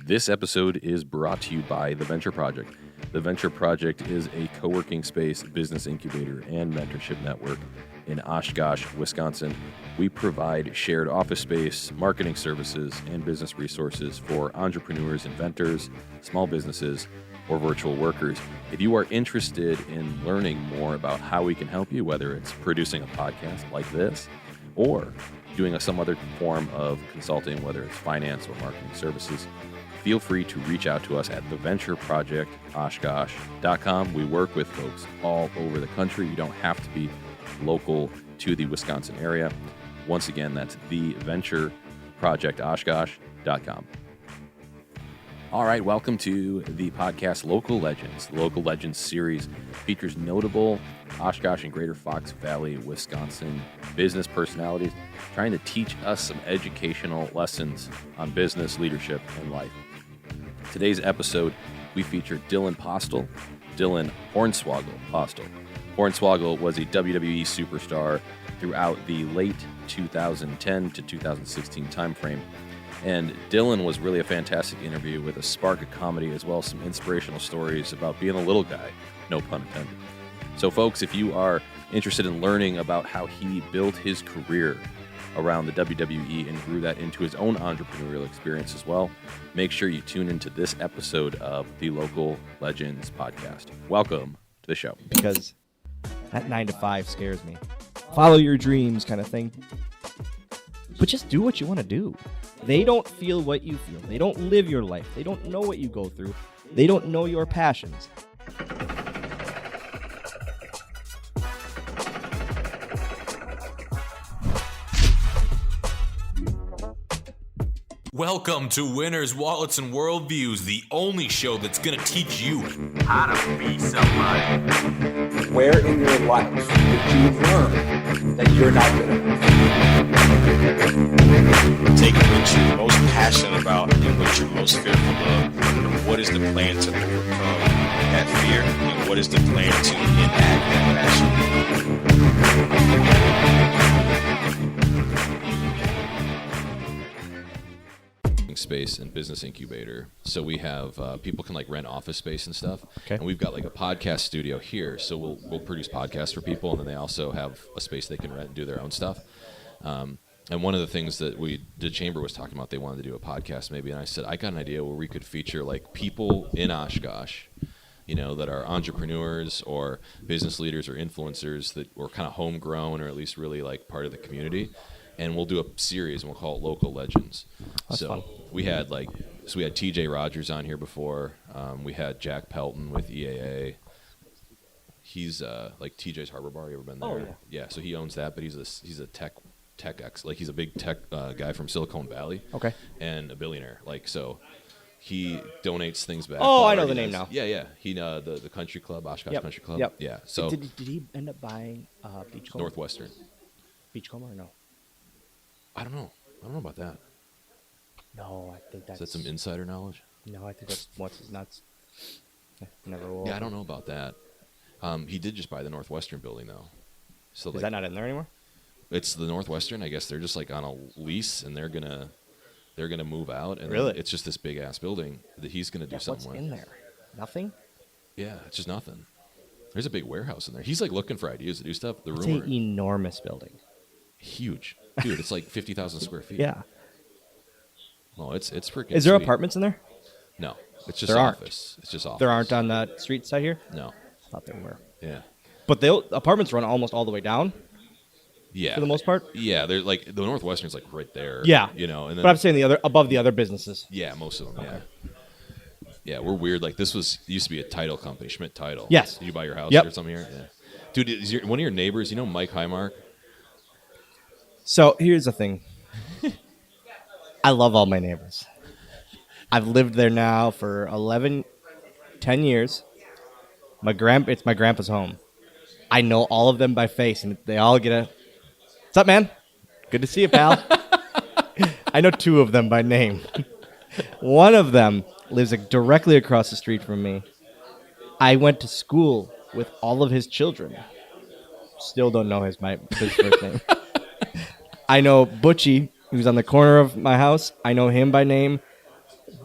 This episode is brought to you by The Venture Project. The Venture Project is a co-working space, business incubator, and mentorship network in Oshkosh, Wisconsin. We provide shared office space, marketing services, and business resources for entrepreneurs, inventors, small businesses, or virtual workers. If you are interested in learning more about how we can help you, whether it's producing a podcast like this or doing some other form of consulting, whether it's finance or marketing services, feel free to reach out to us at theventureprojectoshkosh.com. We work with folks all over the country. You don't have to be local to the Wisconsin area. Once again, that's theventureprojectoshkosh.com. All right, welcome to the podcast Local Legends. The Local Legends series features notable Oshkosh and Greater Fox Valley, Wisconsin business personalities trying to teach us some educational lessons on business, leadership, and life. Today's episode, we feature Dylan Hornswoggle Postel. Hornswoggle was a WWE superstar throughout the late 2010 to 2016 timeframe. And Dylan was really a fantastic interview with a spark of comedy as well as some inspirational stories about being a little guy, no pun intended. So folks, if you are interested in learning about how he built his career around the WWE and grew that into his own entrepreneurial experience as well, make sure you tune into this episode of the Local Legends podcast. Welcome to the show. Because that 9 to 5 scares me. Follow your dreams kind of thing. But just do what you want to do. They don't feel what you feel. They don't live your life. They don't know what you go through. They don't know your passions. Welcome to Winners, Wallets, and Worldviews, the only show that's going to teach you how to be somebody. Where in your life did you learn that you're not good enough? Take what you're most passionate about and what you're most fearful of. And what is the plan to overcome that fear? And what is the plan to enact that passion? Space and business incubator, so we have people can like rent office space and stuff. Okay. And we've got like a podcast studio here, so we'll produce podcasts for people, and then they also have a space they can rent and do their own stuff. And one of the things that the chamber was talking about, they wanted to do a podcast maybe, and I said I got an idea where we could feature like people in Oshkosh, that are entrepreneurs or business leaders or influencers that were kind of homegrown or at least really like part of the community. And we'll do a series, and we'll call it Local Legends. That's fun. we had TJ Rogers on here before. We had Jack Pelton with EAA. He's like TJ's Harbor Bar. You ever been there? Oh, yeah. Yeah. So he owns that, but he's a tech he's a big tech guy from Silicon Valley. Okay. And a billionaire. So he donates things back. Oh, I know the name now. Yeah. He the country club, Oshkosh Country Club. Yep. Yeah. So Did he end up buying Beachcomber? Northwestern. Beachcomber or no? I don't know about that. No, I think that's... Is that some insider knowledge? No, I think that's what's his nuts. Never will. Yeah, I don't know about that. He did just buy the Northwestern building, though. So Is that not in there anymore? It's the Northwestern. I guess they're just like on a lease, and they're gonna move out. And Really? It's just this big ass building that he's gonna do something what's with. in there? Nothing? Yeah, it's just nothing. There's a big warehouse in there. He's like looking for ideas to do stuff. The It's rumor, an enormous building. huge, dude. It's like 50,000 square feet. Yeah. Well, it's freaking. Is there sweet. apartments in there? No, it's just There aren't. office. It's just office. There aren't on the street side here? No. Thought there were. Yeah. But the apartments run almost all the way down Yeah. for the most part? Yeah, they're like the Northwestern's like right there. Yeah. And then But I'm saying above the other businesses. yeah, most of them. Yeah. Yeah, we're weird. Like this used to be a title company, Schmidt Title. Yes. Did you buy your house Yep. or something here? Yeah. Dude, is one of your neighbors? Mike Highmark? So here's the thing. I love all my neighbors. I've lived there now for 10 years. It's my grandpa's home. I know all of them by face, and they all get a, "What's up, man? Good to see you, pal." I know 2 of them by name. One of them lives directly across the street from me. I went to school with all of his children. Still don't know his first name. I know Butchie, who's on the corner of my house. I know him by name.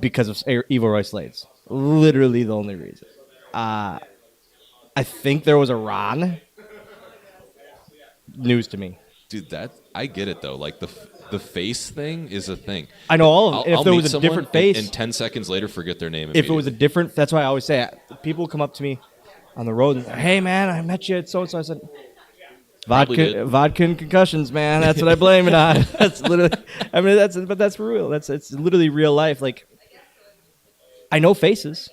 because of Evil Roy Slades. Literally the only reason. I think there was a Ron. News to me. Dude, I get it though. Like the face thing is a thing. I know all of them. If I'll there meet was a someone different face, and 10 seconds later forget their name. if it was a different, that's why I always say, people come up to me on the road and say, hey man, I met you at so and so. I said, vodka and concussions, man. That's what I blame it on. That's literally. I mean, that's for real. It's literally real life. Like, I know faces.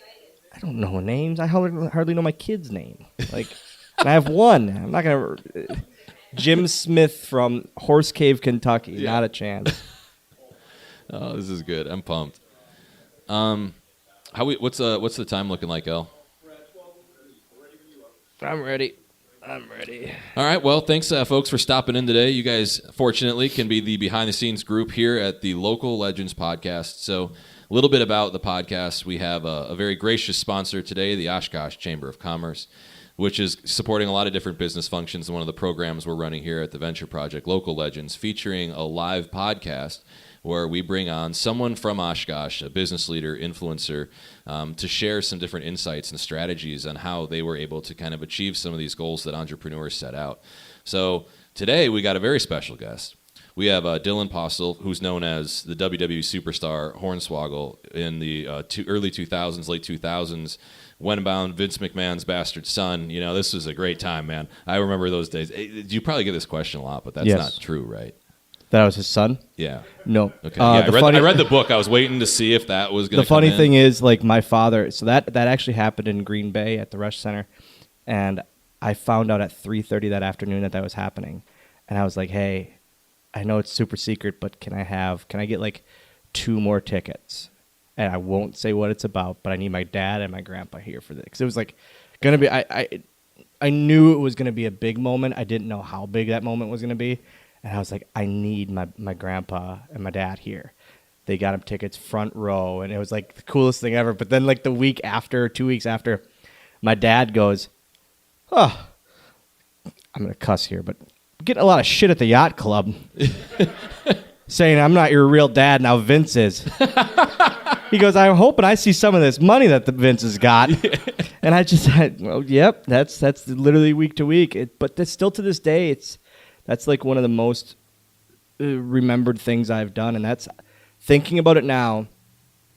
I don't know names. I hardly know my kid's name. Like, and I have one. I'm not gonna. Jim Smith from Horse Cave, Kentucky. Yeah. Not a chance. Oh, this is good. I'm pumped. What's the time looking like, El? I'm ready. All right. Well, thanks, folks, for stopping in today. You guys, fortunately, can be the behind-the-scenes group here at the Local Legends Podcast. So a little bit about the podcast. We have a very gracious sponsor today, the Oshkosh Chamber of Commerce, which is supporting a lot of different business functions. And one of the programs we're running here at the Venture Project, Local Legends, featuring a live podcast where we bring on someone from Oshkosh, a business leader, influencer, to share some different insights and strategies on how they were able to kind of achieve some of these goals that entrepreneurs set out. So today we got a very special guest. We have Dylan Postel, who's known as the WWE superstar Hornswoggle in the early 2000s, late 2000s. Went about Vince McMahon's bastard son. You know, this was a great time, man. I remember those days. You probably get this question a lot, but that's not true, right? That was his son? Yeah. No. Okay. Yeah, I read the book. I was waiting to see if that was going to The funny thing is, like, my father, so that actually happened in Green Bay at the Rush Center, and I found out at 3:30 that afternoon that was happening. And I was like, hey, I know it's super secret, but can I get like 2 more tickets? And I won't say what it's about, but I need my dad and my grandpa here for this. Because it was like going to be, I knew it was going to be a big moment. I didn't know how big that moment was going to be. And I was like, I need my grandpa and my dad here. They got him tickets front row, and it was like the coolest thing ever. But then like the week after, 2 weeks after, my dad goes, oh, I'm going to cuss here, but I'm getting a lot of shit at the yacht club. Saying I'm not your real dad, now Vince is. He goes, I'm hoping I see some of this money that the Vince has got. And I just said, well, yep, that's literally week to week. But that's still to this day, that's like one of the most remembered things I've done. And that's, thinking about it now,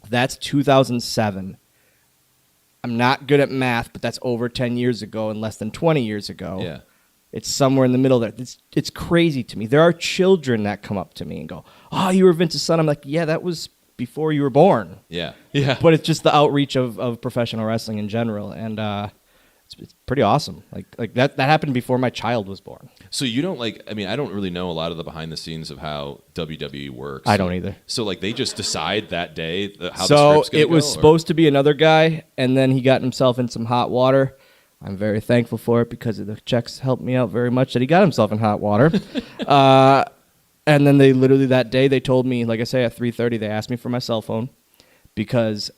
that's 2007. I'm not good at math, but that's over 10 years ago and less than 20 years ago. Yeah. It's somewhere in the middle there. It's crazy to me. There are children that come up to me and go, oh, you were Vince's son. I'm like, yeah, that was before you were born. Yeah. Yeah. But it's just the outreach of professional wrestling in general. And it's pretty awesome. Like that happened before my child was born. So you don't I don't really know a lot of the behind the scenes of how WWE works. I don't either. So like they just decide that day how the script's So going it was supposed to be another guy, and then he got himself in some hot water. I'm very thankful for it because the checks helped me out very much that he got himself in hot water. And then they literally that day they told me, like I say, at 3:30 they asked me for my cell phone because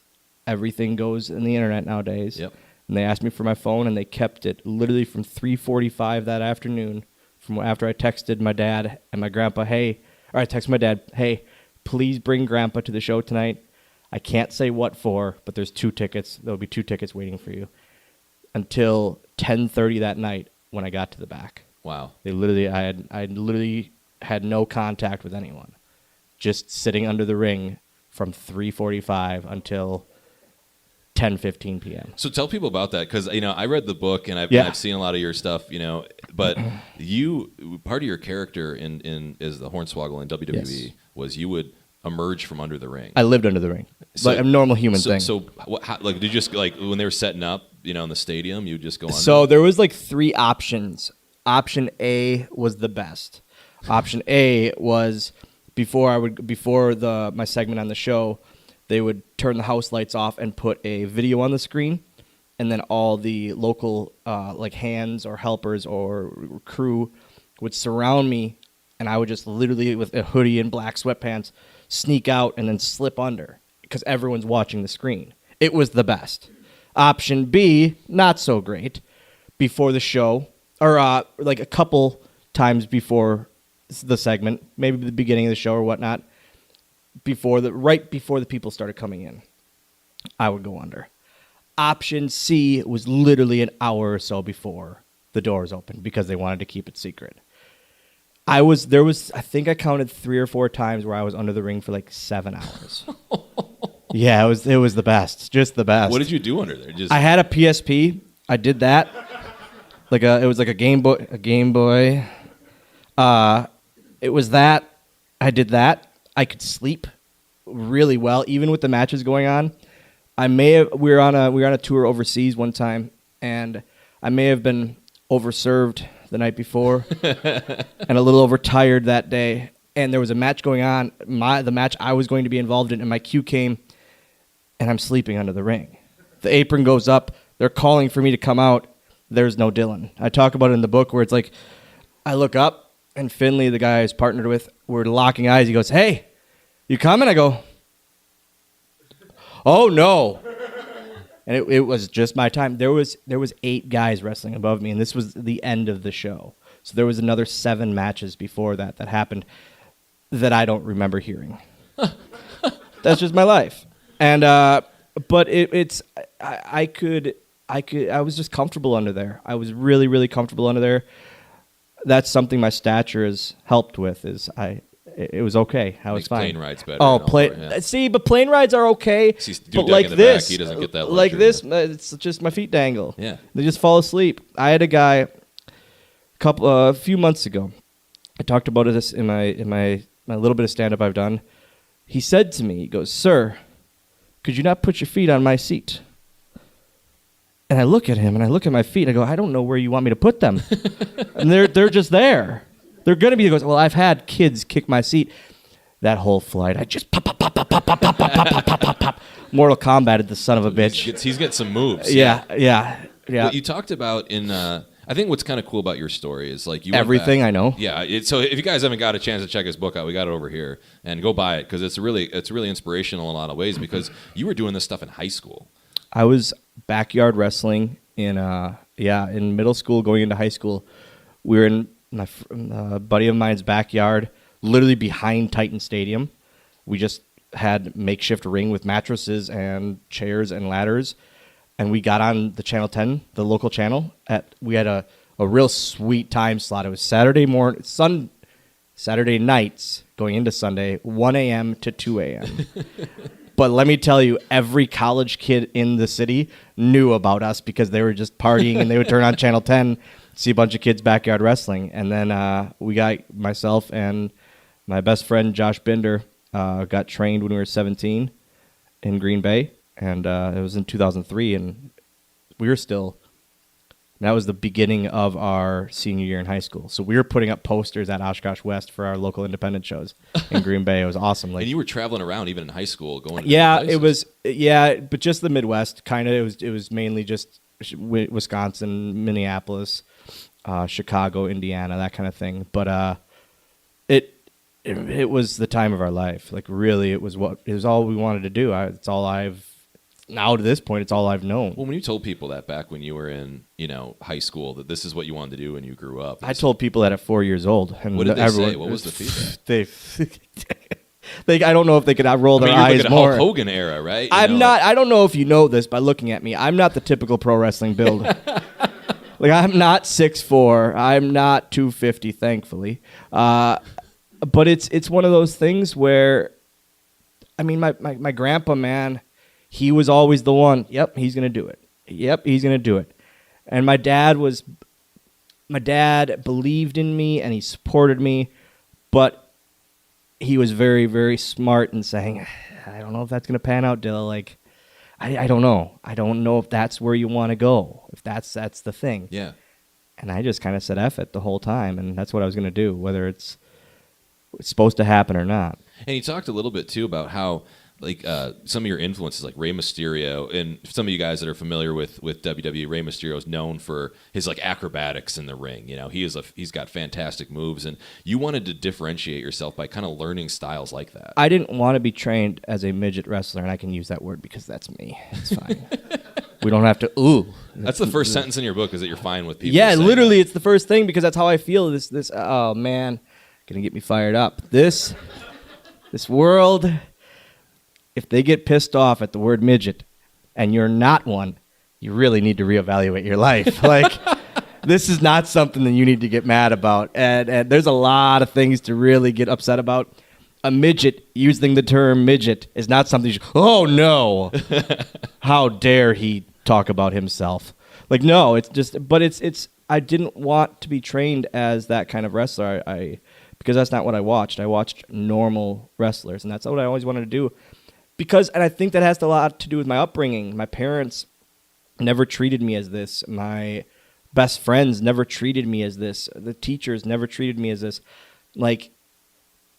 everything goes in the internet nowadays. Yep. And they asked me for my phone, and they kept it literally from 3:45 that afternoon, from after I texted my dad and my grandpa, I texted my dad, hey, please bring grandpa to the show tonight. I can't say what for, but there's 2 tickets. There'll be 2 tickets waiting for you. Until 10:30 that night when I got to the back. Wow. I literally had no contact with anyone. Just sitting under the ring from 3:45 until 10:15 p.m. So tell people about that, because I read the book and I've seen a lot of your stuff, but part of your character in as the Hornswoggle in WWE was you would emerge from under the ring. I lived under the ring, like a normal human thing. So did you just when they were setting up, in the stadium, you would just go under? So there was like 3 options. Option A was the best. Option A was before my segment on the show, they would turn the house lights off and put a video on the screen, and then all the local hands or helpers or crew would surround me, and I would just literally with a hoodie and black sweatpants sneak out and then slip under because everyone's watching the screen. It was the best. Option B, not so great. Before the show, or like a couple times before the segment, maybe the beginning of the show or whatnot, right before the people started coming in, I would go under. Option C was literally an hour or so before the doors opened because they wanted to keep it secret. I think I counted 3 or 4 times where I was under the ring for like 7 hours. Yeah, it was the best, just the best. What did you do under there? I had a PSP. I did that. It was like a Game Boy. It was that. I did that. I could sleep really well, even with the matches going on. We were on a tour overseas one time, and I may have been overserved the night before and a little overtired that day. And there was a match going on, the match I was going to be involved in, and my cue came, and I'm sleeping under the ring. The apron goes up. They're calling for me to come out. There's no Dylan. I talk about it in the book where it's like, I look up, and Finley, the guy I was partnered with, we're locking eyes. He goes, "Hey, you coming?" I go, "Oh, no." And it was just my time. There was 8 guys wrestling above me, and this was the end of the show. So there was another 7 matches before that happened that I don't remember hearing. That's just my life. And but I was just comfortable under there. I was really, really comfortable under there. That's something my stature has helped with. It was okay. I was fine. Plane rides better. Oh, see, but plane rides are okay. But like this, he doesn't get that luxury. Like this, it's just my feet dangle. Yeah, they just fall asleep. I had a guy a few months ago. I talked about this in my little bit of stand up I've done. He said to me, he goes, "Sir, could you not put your feet on my seat?" And I look at him and I look at my feet. And I go, "I don't know where you want me to put them." And they're just there. They're going to be. He goes, "Well, I've had kids kick my seat." That whole flight, I just pop, pop, pop, pop, pop, pop, pop, pop, pop, pop, pop, pop. Mortal Kombat, the son of a bitch. He's got some moves. Yeah. What you talked about in, I think what's kind of cool about your story is like you everything I know. Yeah. So if you guys haven't got a chance to check his book out, we got it over here, and go buy it because it's really inspirational in a lot of ways because you were doing this stuff in high school. I was backyard wrestling in middle school going into high school. We were in my buddy of mine's backyard, literally behind Titan Stadium. We just had makeshift ring with mattresses and chairs and ladders, and we got on the Channel 10, the local channel. We had a real sweet time slot. It was Saturday nights going into Sunday, 1 a.m. to 2 a.m. But let me tell you, every college kid in the city knew about us because they were just partying and they would turn on Channel 10, see a bunch of kids backyard wrestling. And then we got myself and my best friend, Josh Binder, got trained when we were 17 in Green Bay. And it was in 2003. And we were that was the beginning of our senior year in high school. So we were putting up posters at Oshkosh West for our local independent shows in Green Bay. It was awesome. And you were traveling around even in high school, going to but just the Midwest. Kind of, it was mainly just Wisconsin, Minneapolis, Chicago, Indiana, that kind of thing. But it was the time of our life. Like really, it was all we wanted to do. Now to this point, it's all I've known. Well, when you told people that back when you were in, high school, that this is what you wanted to do when you grew up. I told people that at 4 years old. And what did they say? What was the feedback? I don't know if they could roll their eyes you're more. Hulk Hogan era, right? I don't know if you know this by looking at me. I'm not the typical pro wrestling build. Like I'm not 6'4". I'm not 250, thankfully. But it's one of those things where, I mean, my grandpa, man. He was always the one. Yep, he's gonna do it. Yep, he's gonna do it. And my dad believed in me and he supported me, but he was very, very smart in saying, "I don't know if that's gonna pan out, Dilla. Like, I don't know. I don't know if that's where you want to go. If that's the thing." Yeah. And I just kind of said F it the whole time, and that's what I was gonna do, whether it's supposed to happen or not. And you talked a little bit too about how. Like some of your influences, like Rey Mysterio, and some of you guys that are familiar with WWE, Rey Mysterio is known for his like acrobatics in the ring. He's got fantastic moves, and you wanted to differentiate yourself by kind of learning styles like that. I didn't want to be trained as a midget wrestler, and I can use that word because that's me. It's fine. We don't have to. Ooh, that's the first sentence in your book is that you're fine with people. Yeah, literally, it's the first thing because that's how I feel. This. Oh man, gonna get me fired up. This This world, if they get pissed off at the word midget and you're not one, you really need to reevaluate your life. Like, this is not something that you need to get mad about. And there's a lot of things to really get upset about. A midget, using the term midget, is not something you should, oh no, how dare he talk about himself. Like, no, it's just, but it's, I didn't want to be trained as that kind of wrestler. Because that's not what I watched. I watched normal wrestlers, and that's what I always wanted to do. Because, and I think that has a lot to do with my upbringing. My parents never treated me as this. My best friends never treated me as this. The teachers never treated me as this. Like,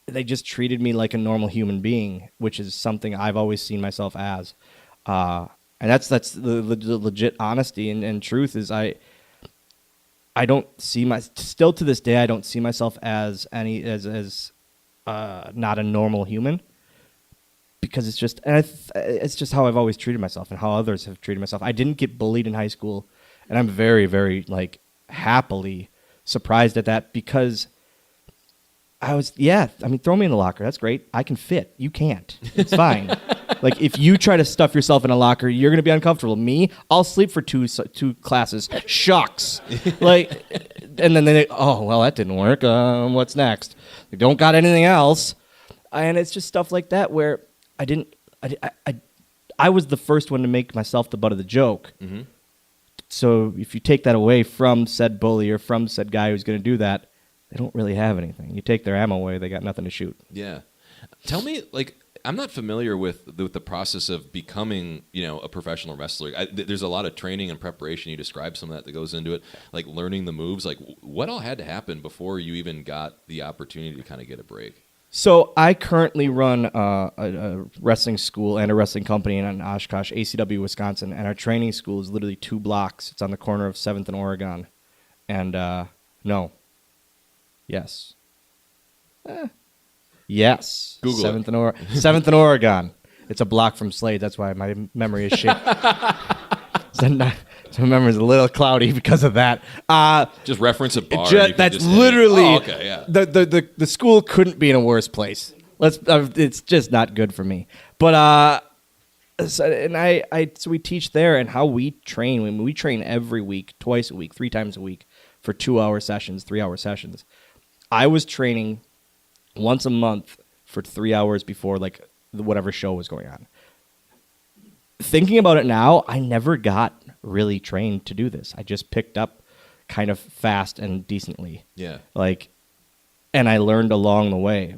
they just treated me like a normal human being, which is something I've always seen myself as. And that's the legit honesty and truth is I don't see still to this day, I don't see myself as not a normal human, because it's just, it's just how I've always treated myself and how others have treated myself. I didn't get bullied in high school, and I'm very, very happily surprised at that, because throw me in the locker. That's great. I can fit. You can't. It's fine. Like, if you try to stuff yourself in a locker, you're going to be uncomfortable. Me, I'll sleep for two classes. Shucks. And then that didn't work. What's next? We don't got anything else. And it's just stuff like that where I was the first one to make myself the butt of the joke. Mm-hmm. So if you take that away from said bully or from said guy who's going to do that, they don't really have anything. You take their ammo away, they got nothing to shoot. Yeah. Tell me, I'm not familiar with the process of becoming, a professional wrestler. There's a lot of training and preparation. You describe some of that goes into it, like learning the moves. Like, what all had to happen before you even got the opportunity to kind of get a break? So I currently run a wrestling school and a wrestling company in Oshkosh, ACW, Wisconsin, and our training school is literally 2 blocks. It's on the corner of 7th and Oregon. And Yes. Yes. Google 7th and Oregon. It's a block from Slade. That's why my memory is shit. So my memory is a little cloudy because of that. Just reference a bar. That's literally. Oh, okay, yeah. The school couldn't be in a worse place. It's just not good for me. But so we teach there, and how we train. We train every week, twice a week, 3 times a week, for 2-hour sessions, 3-hour sessions. I was training once a month for 3 hours before whatever show was going on. Thinking about it now, I never got really trained to do this. I just picked up kind of fast and decently. Yeah. And I learned along the way.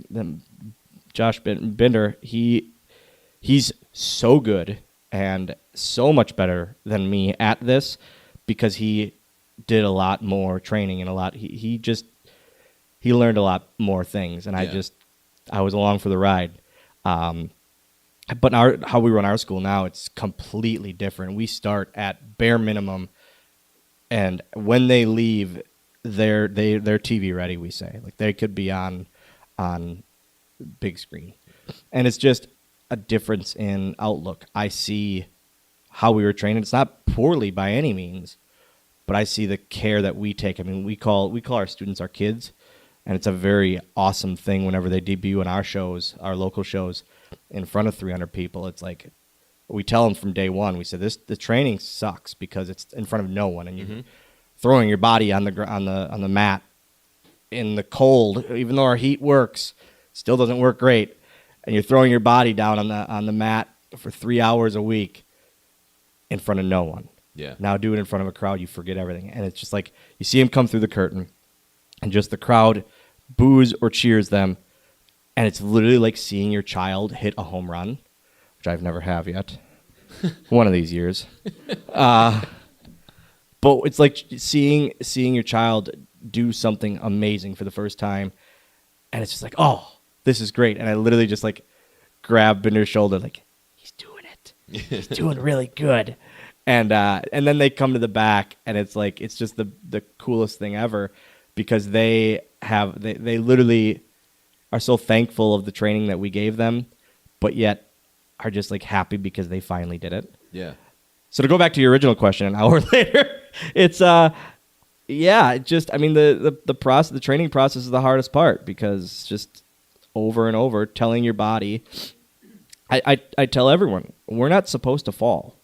Josh Binder, he's so good and so much better than me at this, because he did a lot more training and he learned a lot more things, and I was along for the ride. But how we run our school now, it's completely different. We start at bare minimum, and when they leave, they're TV ready. We say they could be on big screen, and it's just a difference in outlook. I see how we were trained. It's not poorly by any means, but I see the care that we take. I mean, we call our students our kids. And it's a very awesome thing whenever they debut in our shows, our local shows, in front of 300 people. It's like, we tell them from day one, we say the training sucks because it's in front of no one, and you're throwing your body on the mat in the cold. Even though our heat works, still doesn't work great, and you're throwing your body down on the mat for 3 hours a week in front of no one. Yeah. Now do it in front of a crowd, you forget everything, and it's just like you see him come through the curtain, and just the crowd boos or cheers them, and it's literally like seeing your child hit a home run, which I've never have yet. One of these years. But it's like seeing your child do something amazing for the first time, and it's just like, oh, this is great. And I literally just grab Binder's shoulder, he's doing it. He's doing really good. And then they come to the back, and it's just the coolest thing ever, because they literally are so thankful of the training that we gave them, but yet are just happy because they finally did it. Yeah. So to go back to your original question, an hour later, it's the training process is the hardest part, because just over and over, telling your body. I tell everyone, we're not supposed to fall.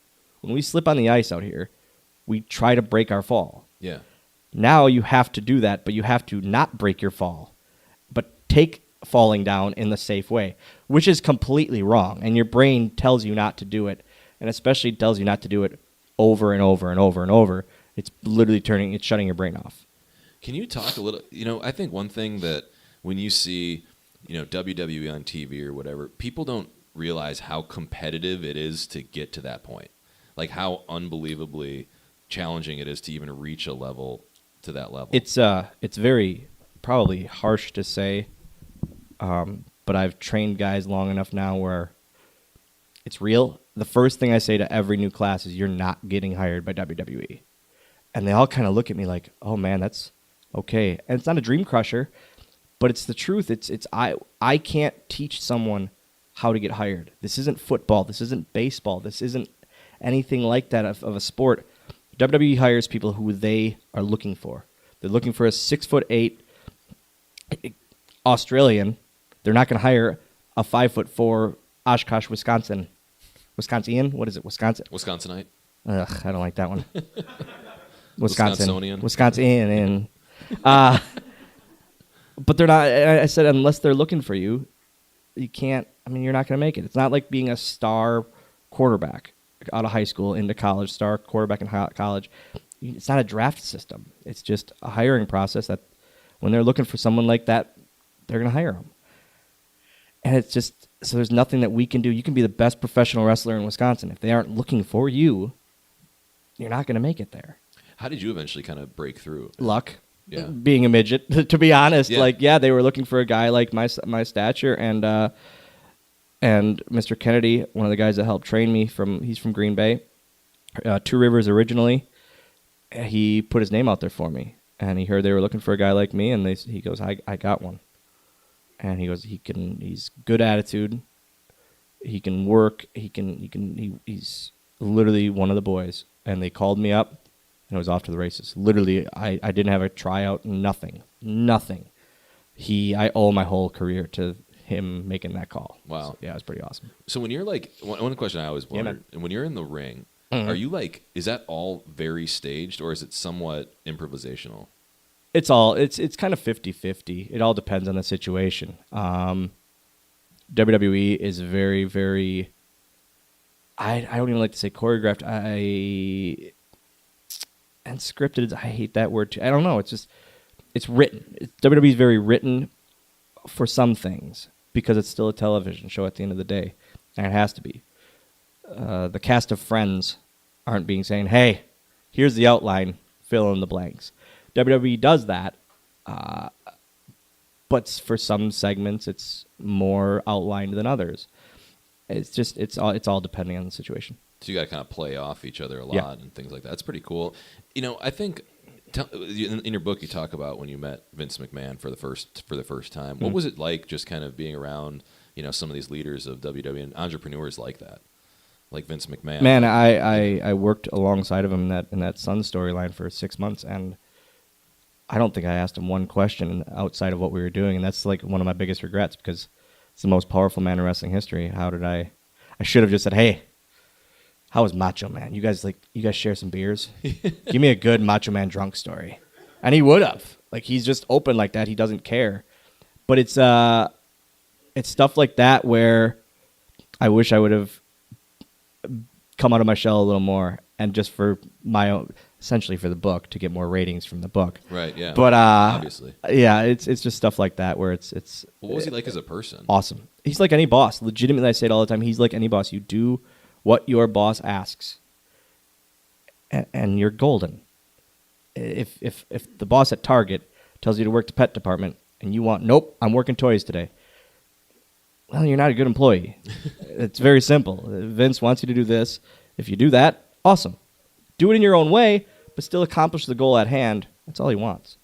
When we slip on the ice out here, we try to break our fall. Yeah. Now you have to do that, but you have to not break your fall, but take falling down in the safe way, which is completely wrong. And your brain tells you not to do it, and especially tells you not to do it over and over and over and over. It's literally it's shutting your brain off. Can you talk a little, I think one thing that when you see, WWE on TV or whatever, people don't realize how competitive it is to get to that point. Like how unbelievably challenging it is to even reach a level to that level. It's very probably harsh to say, but I've trained guys long enough now where it's real. The first thing I say to every new class is you're not getting hired by WWE. And they all kind of look at me like, oh man, that's okay. And it's not a dream crusher, but it's the truth. I can't teach someone how to get hired. This isn't football. This isn't baseball. This isn't anything like that of a sport. WWE hires people who they are looking for. They're looking for a 6'8" Australian. They're not going to hire a 5'4" Oshkosh, Wisconsin. Wisconsinian? What is it? Wisconsin? Wisconsinite? Ugh, I don't like that one. Wisconsinian? Wisconsinian. But they're not. I said unless they're looking for you, you can't. I mean, you're not going to make it. It's not like being a star quarterback out of high school into college, star quarterback in college. It's not a draft system. It's just a hiring process that when they're looking for someone like that, they're going to hire them. And it's just, so there's nothing that we can do. You can be the best professional wrestler in Wisconsin. If they aren't looking for you, you're not going to make it there. How did you eventually kind of break through? Luck. Yeah. Being a midget, to be honest. Yeah. They were looking for a guy like my stature, and Mr. Kennedy, one of the guys that helped train me, he's from Green Bay, Two Rivers originally. He put his name out there for me, and he heard they were looking for a guy like me, and he goes, I got one. And he goes, he's good attitude, he can work, he's literally one of the boys. And they called me up, and I was off to the races. Literally, I didn't have a tryout, nothing. I owe my whole career to him making that call. Wow. So, yeah, it was pretty awesome. So when you're like, one question I always wondered, and when you're in the ring, are you like, is that all very staged, or is it somewhat improvisational? It's kind of 50-50. It all depends on the situation. WWE is very, very, I don't even like to say choreographed. And scripted, I hate that word too. I don't know. It's written. WWE is very written for some things because it's still a television show at the end of the day. And it has to be. The cast of Friends aren't saying, hey, here's the outline, fill in the blanks. WWE does that, but for some segments, it's more outlined than others. It's all depending on the situation. So you got to kind of play off each other a lot. Yeah. And things like that. That's pretty cool. I think in your book you talk about when you met Vince McMahon for the first time. What was it like just kind of being around some of these leaders of WWE and entrepreneurs like that, like Vince McMahon? Man, I worked alongside of him in that Sun storyline for 6 months, and I don't think I asked him one question outside of what we were doing, and that's like one of my biggest regrets because it's the most powerful man in wrestling history. I should have just said, hey, how was Macho Man? You guys share some beers? Give me a good Macho Man drunk story. And he would have. Like, he's just open like that. He doesn't care. But it's stuff like that where I wish I would have come out of my shell a little more, and just for my own, essentially for the book, to get more ratings from the book. Right, yeah. But obviously. Yeah, it's just stuff like that where it's What was he like as a person? Awesome. He's like any boss. Legitimately, I say it all the time. He's like any boss. You do what your boss asks, and you're golden. If the boss at Target tells you to work the pet department and you want, nope, I'm working toys today, well, you're not a good employee. It's very simple. Vince wants you to do this. If you do that, awesome. Do it in your own way, but still accomplish the goal at hand. That's all he wants.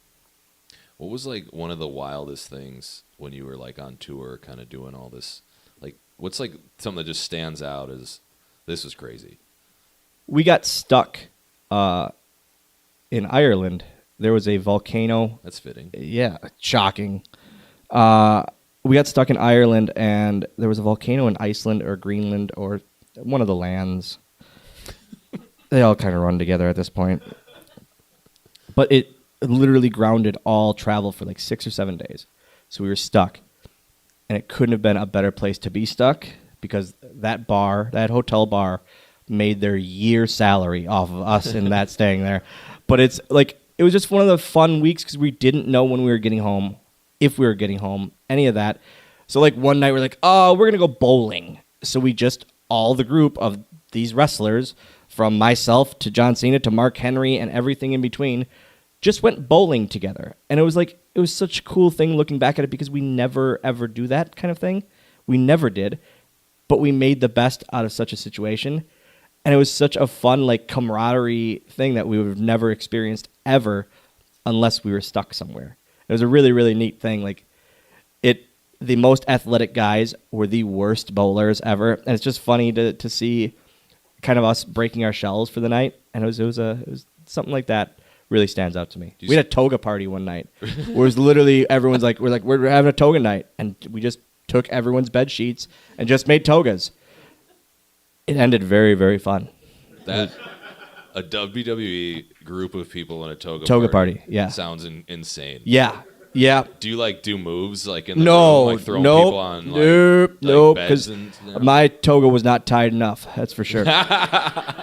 What was like one of the wildest things when you were like on tour, kind of doing all this? Like, what's like something that just stands out as this was crazy? We got stuck in Ireland. There was a volcano. That's fitting. Yeah, shocking. we got stuck in Ireland, and there was a volcano in Iceland or Greenland or one of the lands. They all kind of run together at this point. But it literally grounded all travel for like 6 or 7 days. So we were stuck. And it couldn't have been a better place to be stuck because that hotel bar, made their year salary off of us in that staying there. But it's like, it was just one of the fun weeks because we didn't know when we were getting home, if we were getting home, any of that. So like one night we're like, oh, we're going to go bowling. So we just, all the group of these wrestlers, from myself to John Cena to Mark Henry and everything in between, just went bowling together. And it was like, it was such a cool thing looking back at it because we never ever do that kind of thing. We never did. But we made the best out of such a situation. And it was such a fun, like, camaraderie thing that we would have never experienced ever unless we were stuck somewhere. It was a really, really neat thing. Like, the most athletic guys were the worst bowlers ever. And it's just funny to see kind of us breaking our shells for the night. And it was something like that really stands out to me. We had a toga party one night. Where it was literally, everyone's like, we're having a toga night. And we just took everyone's bed sheets and just made togas. It ended very, very fun. That a WWE group of people in a toga party, yeah, sounds insane. Yeah. Do you like do moves like in the no, room, like throwing people on nope, beds because my toga was not tied enough. That's for sure. Yep.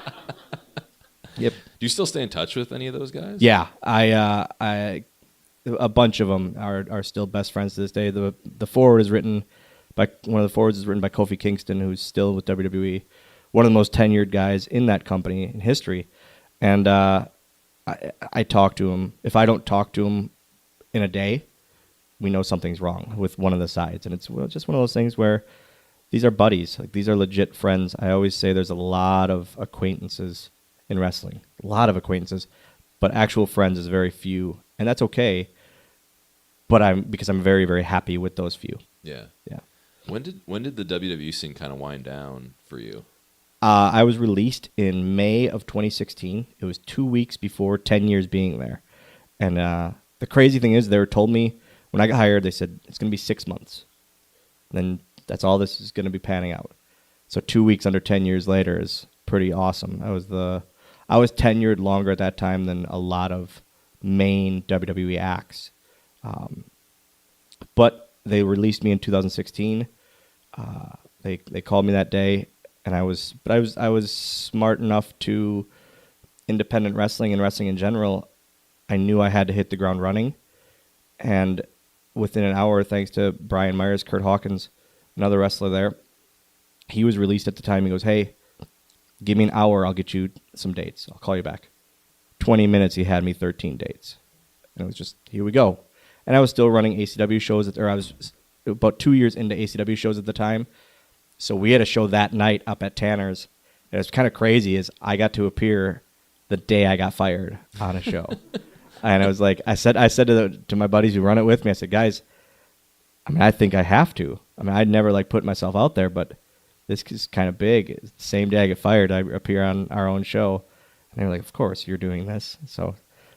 Do you still stay in touch with any of those guys? Yeah, I a bunch of them are still best friends to this day. The forward is written by one of the forwards is written by Kofi Kingston, who's still with WWE, one of the most tenured guys in that company in history. And I talk to him. If I don't talk to him in a day, we know something's wrong with one of the sides. And it's just one of those things where these are buddies. Like, these are legit friends. I always say there's a lot of acquaintances in wrestling, a lot of acquaintances, but actual friends is very few, and that's okay. But because I'm very, very happy with those few. Yeah. Yeah. When did the WWE scene kind of wind down for you? I was released in May of 2016. It was 2 weeks before 10 years being there. And the crazy thing is, they told me when I got hired, they said it's going to be 6 months. Then that's all this is going to be panning out. So 2 weeks under 10 years later is pretty awesome. I was tenured longer at that time than a lot of main WWE acts. But they released me in 2016. They called me that day, and I was smart enough to independent wrestling and wrestling in general. I knew I had to hit the ground running, and within an hour, thanks to Brian Myers, Kurt Hawkins, another wrestler there, he was released at the time. He goes, "Hey, give me an hour, I'll get you some dates. I'll call you back." 20 minutes, he had me 13 dates. And it was just, here we go. And I was still running ACW shows, I was about 2 years into ACW shows at the time. So we had a show that night up at Tanner's. And it's kind of crazy is I got to appear the day I got fired on a show. And I was like, I said to my buddies who run it with me, I said, guys, I think I have to. I'd never put myself out there, but this is kind of big. The same day I get fired, I appear on our own show. And they were like, of course, you're doing this. So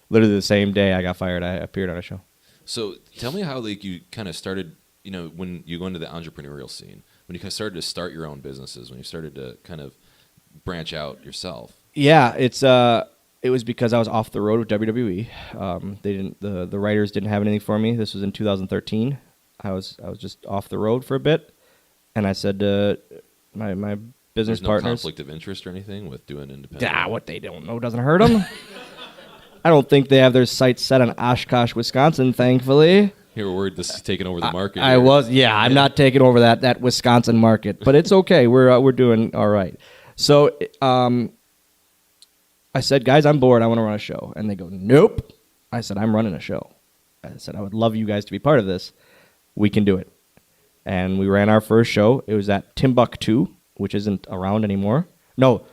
literally the same day I got fired, I appeared on a show. So tell me how you kind of started, when you go into the entrepreneurial scene, when you kind of started to start your own businesses, when you started to kind of branch out yourself. Yeah, it was because I was off the road with WWE. The writers didn't have anything for me. This was in 2013. I was just off the road for a bit, and I said to my business There's no partners, conflict of interest or anything with doing independent. What they don't know doesn't hurt them. I don't think they have their sights set on Oshkosh, Wisconsin, thankfully. Here we're worried this is taking over the market. I'm not taking over that Wisconsin market, but it's okay. We're doing all right. So I said, guys, I'm bored. I want to run a show. And they go, nope. I said, I'm running a show. I said, I would love you guys to be part of this. We can do it. And we ran our first show. It was at Timbuktu, which isn't around anymore. No,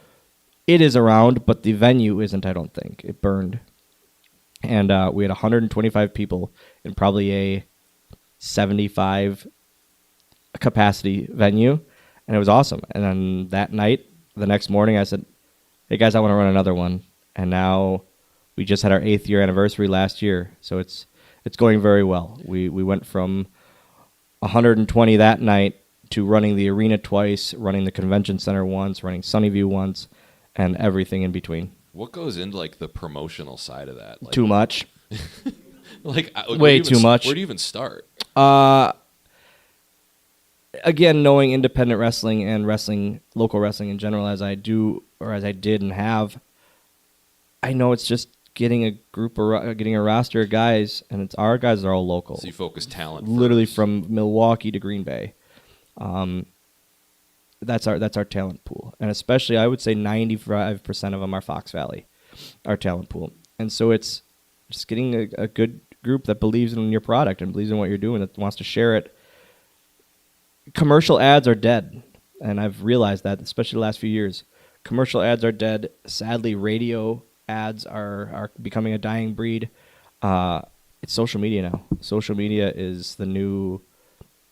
it is around, but the venue isn't, I don't think. It burned. And we had 125 people in probably a 75 capacity venue. And it was awesome. And then that night, the next morning, I said, hey, guys, I want to run another one. And now we just had our 8th year anniversary last year. So it's going very well. We went from 120 that night to running the arena twice, running the convention center once, running Sunnyview once, and everything in between. What goes into like the promotional side of that? Like, Too much. Like Way too much. Where do you even start? Again, knowing independent wrestling and local wrestling in general, as I do or as I did and have, I know it's just getting a group or getting a roster of guys, and it's our guys are all local. So you focus talent, literally first. from Milwaukee to Green Bay. That's our talent pool, and especially I would say 95% of them are Fox Valley, our talent pool, and so it's just getting a good group that believes in your product and believes in what you're doing, that wants to share it. Commercial ads are dead, and I've realized that, especially the last few years. Commercial ads are dead. Sadly, radio ads are becoming a dying breed. It's social media now. Social media is the new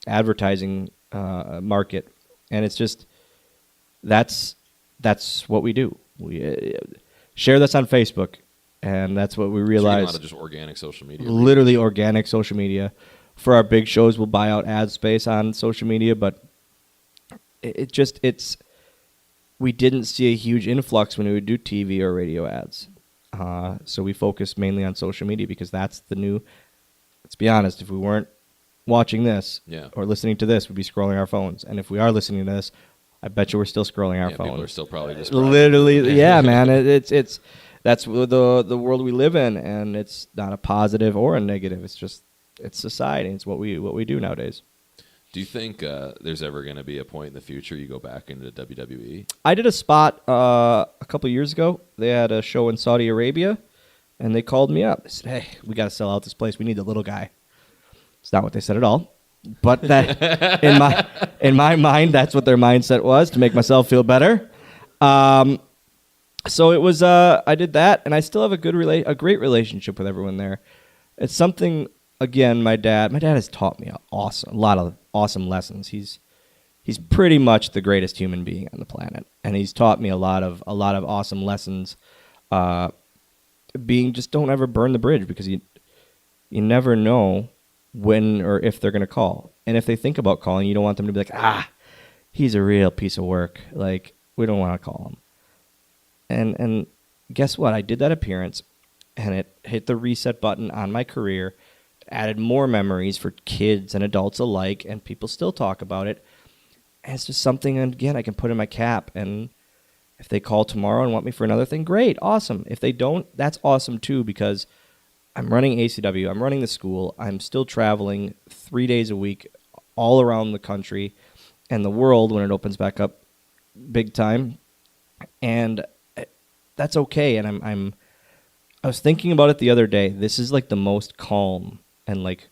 advertising market, and it's just that's what we do. We share this on Facebook, and that's what we So you're realize. doing a lot of just organic social media. Literally organic social media. For our big shows, we'll buy out ad space on social media, but we didn't see a huge influx when we would do TV or radio ads. So we focused mainly on social media because that's the new. Let's be honest, if we weren't watching this or listening to this, we'd be scrolling our phones. And if we are listening to this, I bet you we're still scrolling our phones. People are still probably just literally, yeah, man. It's that's the world we live in, and it's not a positive or a negative. It's society. It's what we do nowadays. Do you think there's ever going to be a point in the future you go back into WWE? I did a spot a couple years ago. They had a show in Saudi Arabia, and they called me up. They said, "Hey, we got to sell out this place. We need the little guy." It's not what they said at all, but that in my mind, that's what their mindset was, to make myself feel better. So it was. I did that, and I still have a great relationship with everyone there. It's something. Again, my dad has taught me a lot of awesome lessons. He's pretty much the greatest human being on the planet, and he's taught me a lot of awesome lessons. Just don't ever burn the bridge, because you never know when or if they're going to call, and if they think about calling, you don't want them to be like, he's a real piece of work. Like, we don't want to call him. And guess what? I did that appearance, and it hit the reset button on my career. Added more memories for kids and adults alike, and people still talk about it. And it's just something, again, I can put in my cap. And if they call tomorrow and want me for another thing, great, awesome. If they don't, that's awesome too, because I'm running ACW, I'm running the school, I'm still traveling 3 days a week all around the country and the world when it opens back up big time. And that's okay. And I was thinking about it the other day. This is like the most calm and like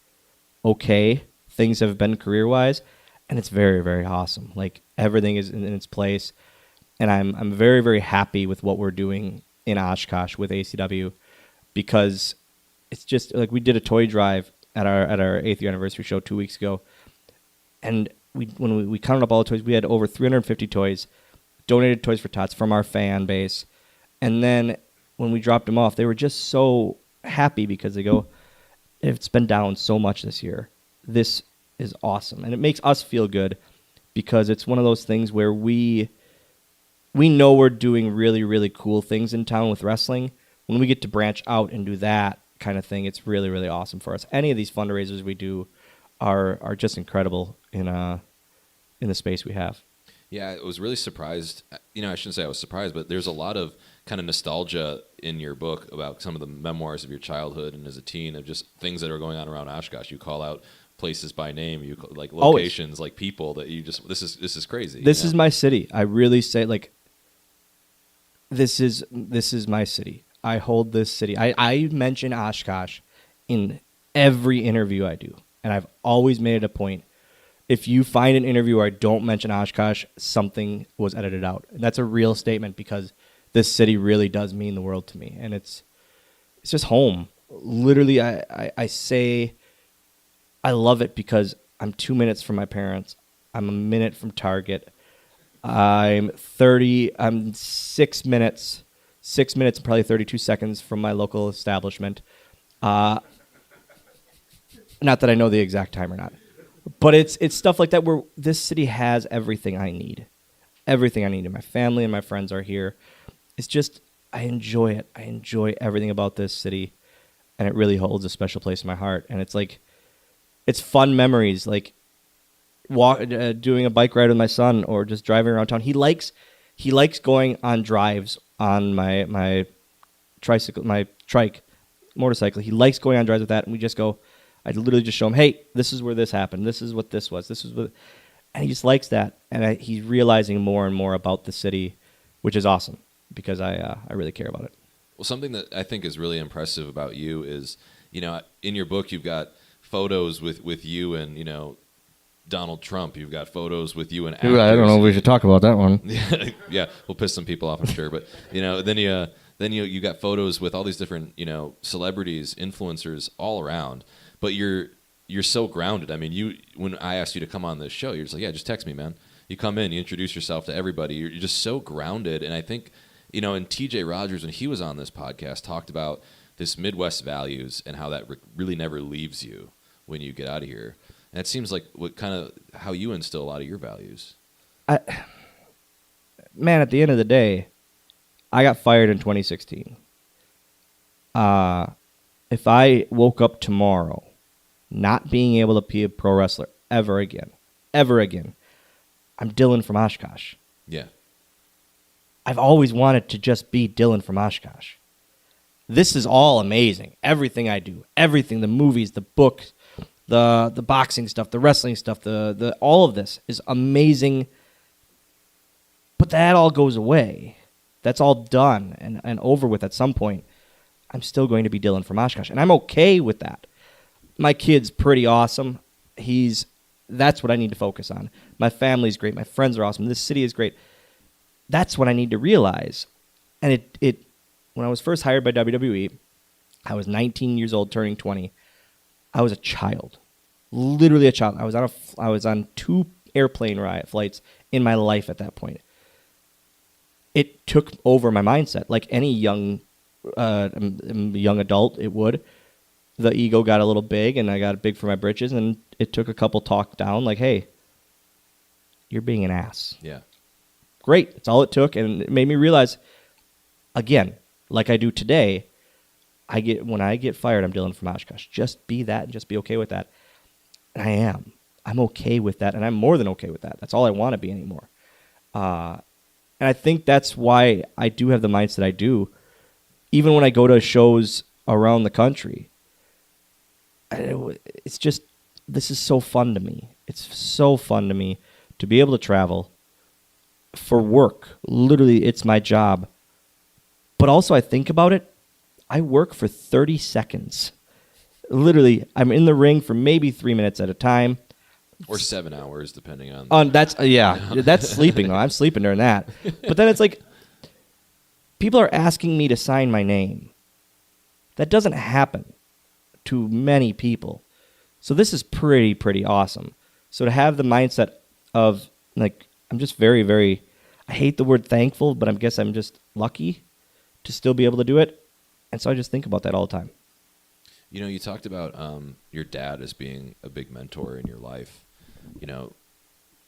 okay things have been career-wise, and it's very, very awesome. Like, everything is in its place, and I'm very, very happy with what we're doing in Oshkosh with ACW, because it's just like we did a toy drive at our 8th year anniversary show 2 weeks ago, and when we counted up all the toys, we had over 350 toys, donated Toys for Tots from our fan base, and then when we dropped them off, they were just so happy because they go, it's been down so much this year. This is awesome. And it makes us feel good, because it's one of those things where we know we're doing really, really cool things in town with wrestling. When we get to branch out and do that kind of thing, it's really, really awesome for us. Any of these fundraisers we do are just incredible in the space we have. Yeah, I was really surprised. I shouldn't say I was surprised, but there's a lot of kind of nostalgia in your book about some of the memoirs of your childhood and as a teen, of just things that are going on around Oshkosh. You call out places by name, like locations, like people that you just, this is crazy. This is my city. I really say, like, this is my city. I hold this city. I mention Oshkosh in every interview I do, and I've always made it a point. If you find an interview where I don't mention Oshkosh, something was edited out. And that's a real statement, because this city really does mean the world to me. And it's just home. Literally, I say I love it because I'm 2 minutes from my parents. I'm a minute from Target. I'm 6 minutes and probably 32 seconds from my local establishment. Not that I know the exact time or not. But it's stuff like that where this city has everything I need. Everything I need. And my family and my friends are here. It's just, I enjoy it. I enjoy everything about this city. And it really holds a special place in my heart. And it's like, it's fun memories. Like doing a bike ride with my son or just driving around town. He likes going on drives on my trike motorcycle. He likes going on drives with that. And we just go, I literally just show him, hey, this is where this happened. This is what this was. This is what, and he just likes that. And he's realizing more and more about the city, which is awesome because I really care about it. Well, something that I think is really impressive about you is, in your book, you've got photos with you and, Donald Trump. You've got photos with you and actors. I don't know if we should talk about that one. Yeah, we'll piss some people off, I'm sure. But, then you got photos with all these different, celebrities, influencers all around. But you're so grounded. I mean, when I asked you to come on this show, you're just like, yeah, just text me, man. You come in, you introduce yourself to everybody. You're just so grounded. And I think, and TJ Rogers, when he was on this podcast, talked about this Midwest values and how that really never leaves you when you get out of here. And it seems like how you instill a lot of your values. Man, at the end of the day, I got fired in 2016. If I woke up tomorrow not being able to be a pro wrestler ever again, I'm Dylan from Oshkosh. Yeah. I've always wanted to just be Dylan from Oshkosh. This is all amazing. Everything I do, everything, the movies, the books, the boxing stuff, the wrestling stuff, the all of this is amazing. But that all goes away. That's all done and over with at some point. I'm still going to be Dylan from Oshkosh, and I'm okay with that. My kid's pretty awesome. That's what I need to focus on. My family's great. My friends are awesome. This city is great. That's what I need to realize. And it when I was first hired by WWE, I was 19 years old, turning 20. I was a child, literally a child. I was on 2 airplane flights in my life at that point. It took over my mindset, like any young adult. It would. The ego got a little big, and I got big for my britches, and it took a couple talk down, like, hey, you're being an ass. Yeah. Great. That's all it took, and it made me realize, again, like I do today, when I get fired, I'm Dylan from Oshkosh. Just be that and just be okay with that. And I am. I'm okay with that, and I'm more than okay with that. That's all I want to be anymore. And I think that's why I do have the mindset I do. Even when I go to shows around the country, it's just, this is so fun to me. It's so fun to me to be able to travel for work. Literally, it's my job. But also, I think about it, I work for 30 seconds. Literally, I'm in the ring for maybe 3 minutes at a time. Or 7 hours, depending on... That's sleeping. I'm sleeping during that. But then it's like, people are asking me to sign my name. That doesn't happen to many people. So this is pretty awesome. So to have the mindset of, like, I'm just very, very... I hate the word thankful, but I guess I'm just lucky to still be able to do it. And so I just think about that all the time. You talked about your dad as being a big mentor in your life.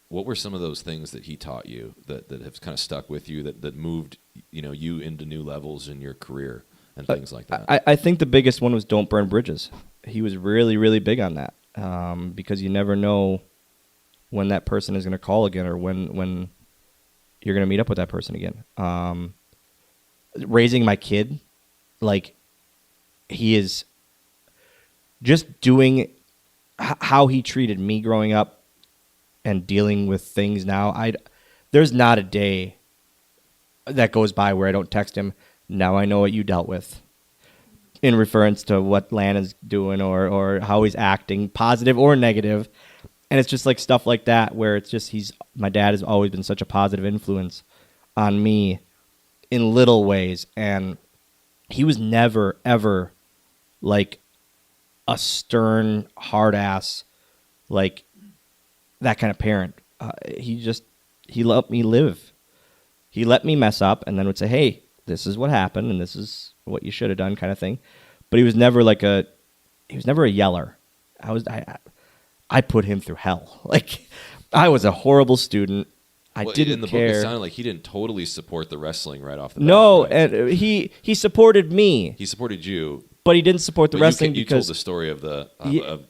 What were some of those things that he taught you that have kind of stuck with you, that moved, you into new levels in your career and things like that? I think the biggest one was don't burn bridges. He was really, really big on that because you never know when that person is going to call again or when you're going to meet up with that person again. Raising my kid, like, he is just doing how he treated me growing up and dealing with things now. There's not a day that goes by where I don't text him, now I know what you dealt with, in reference to what Lana's doing or how he's acting, positive or negative. And it's just like stuff like that where it's just my dad has always been such a positive influence on me in little ways. And he was never, ever like a stern, hard ass, like that kind of parent. He let me live. He let me mess up and then would say, hey, this is what happened and this is what you should have done, kind of thing. But he was never a yeller. I I put him through hell. Like, I was a horrible student. I didn't in the care. book, it sounded like he didn't totally support the wrestling right off the bat. No, right? and he supported me. He supported you. But he didn't support the wrestling you because told the story of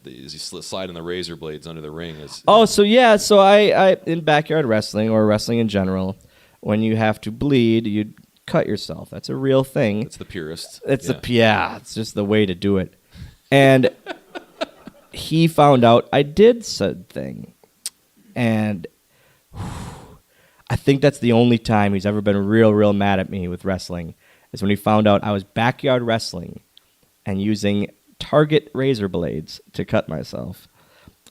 he sliding the razor blades under the ring. So I in backyard wrestling or wrestling in general, when you have to bleed, you cut yourself. That's a real thing. It's the purest. It's it's just the way to do it. And he found out I did said thing, and I think that's the only time he's ever been real mad at me with wrestling is when he found out I was backyard wrestling and using Target razor blades to cut myself.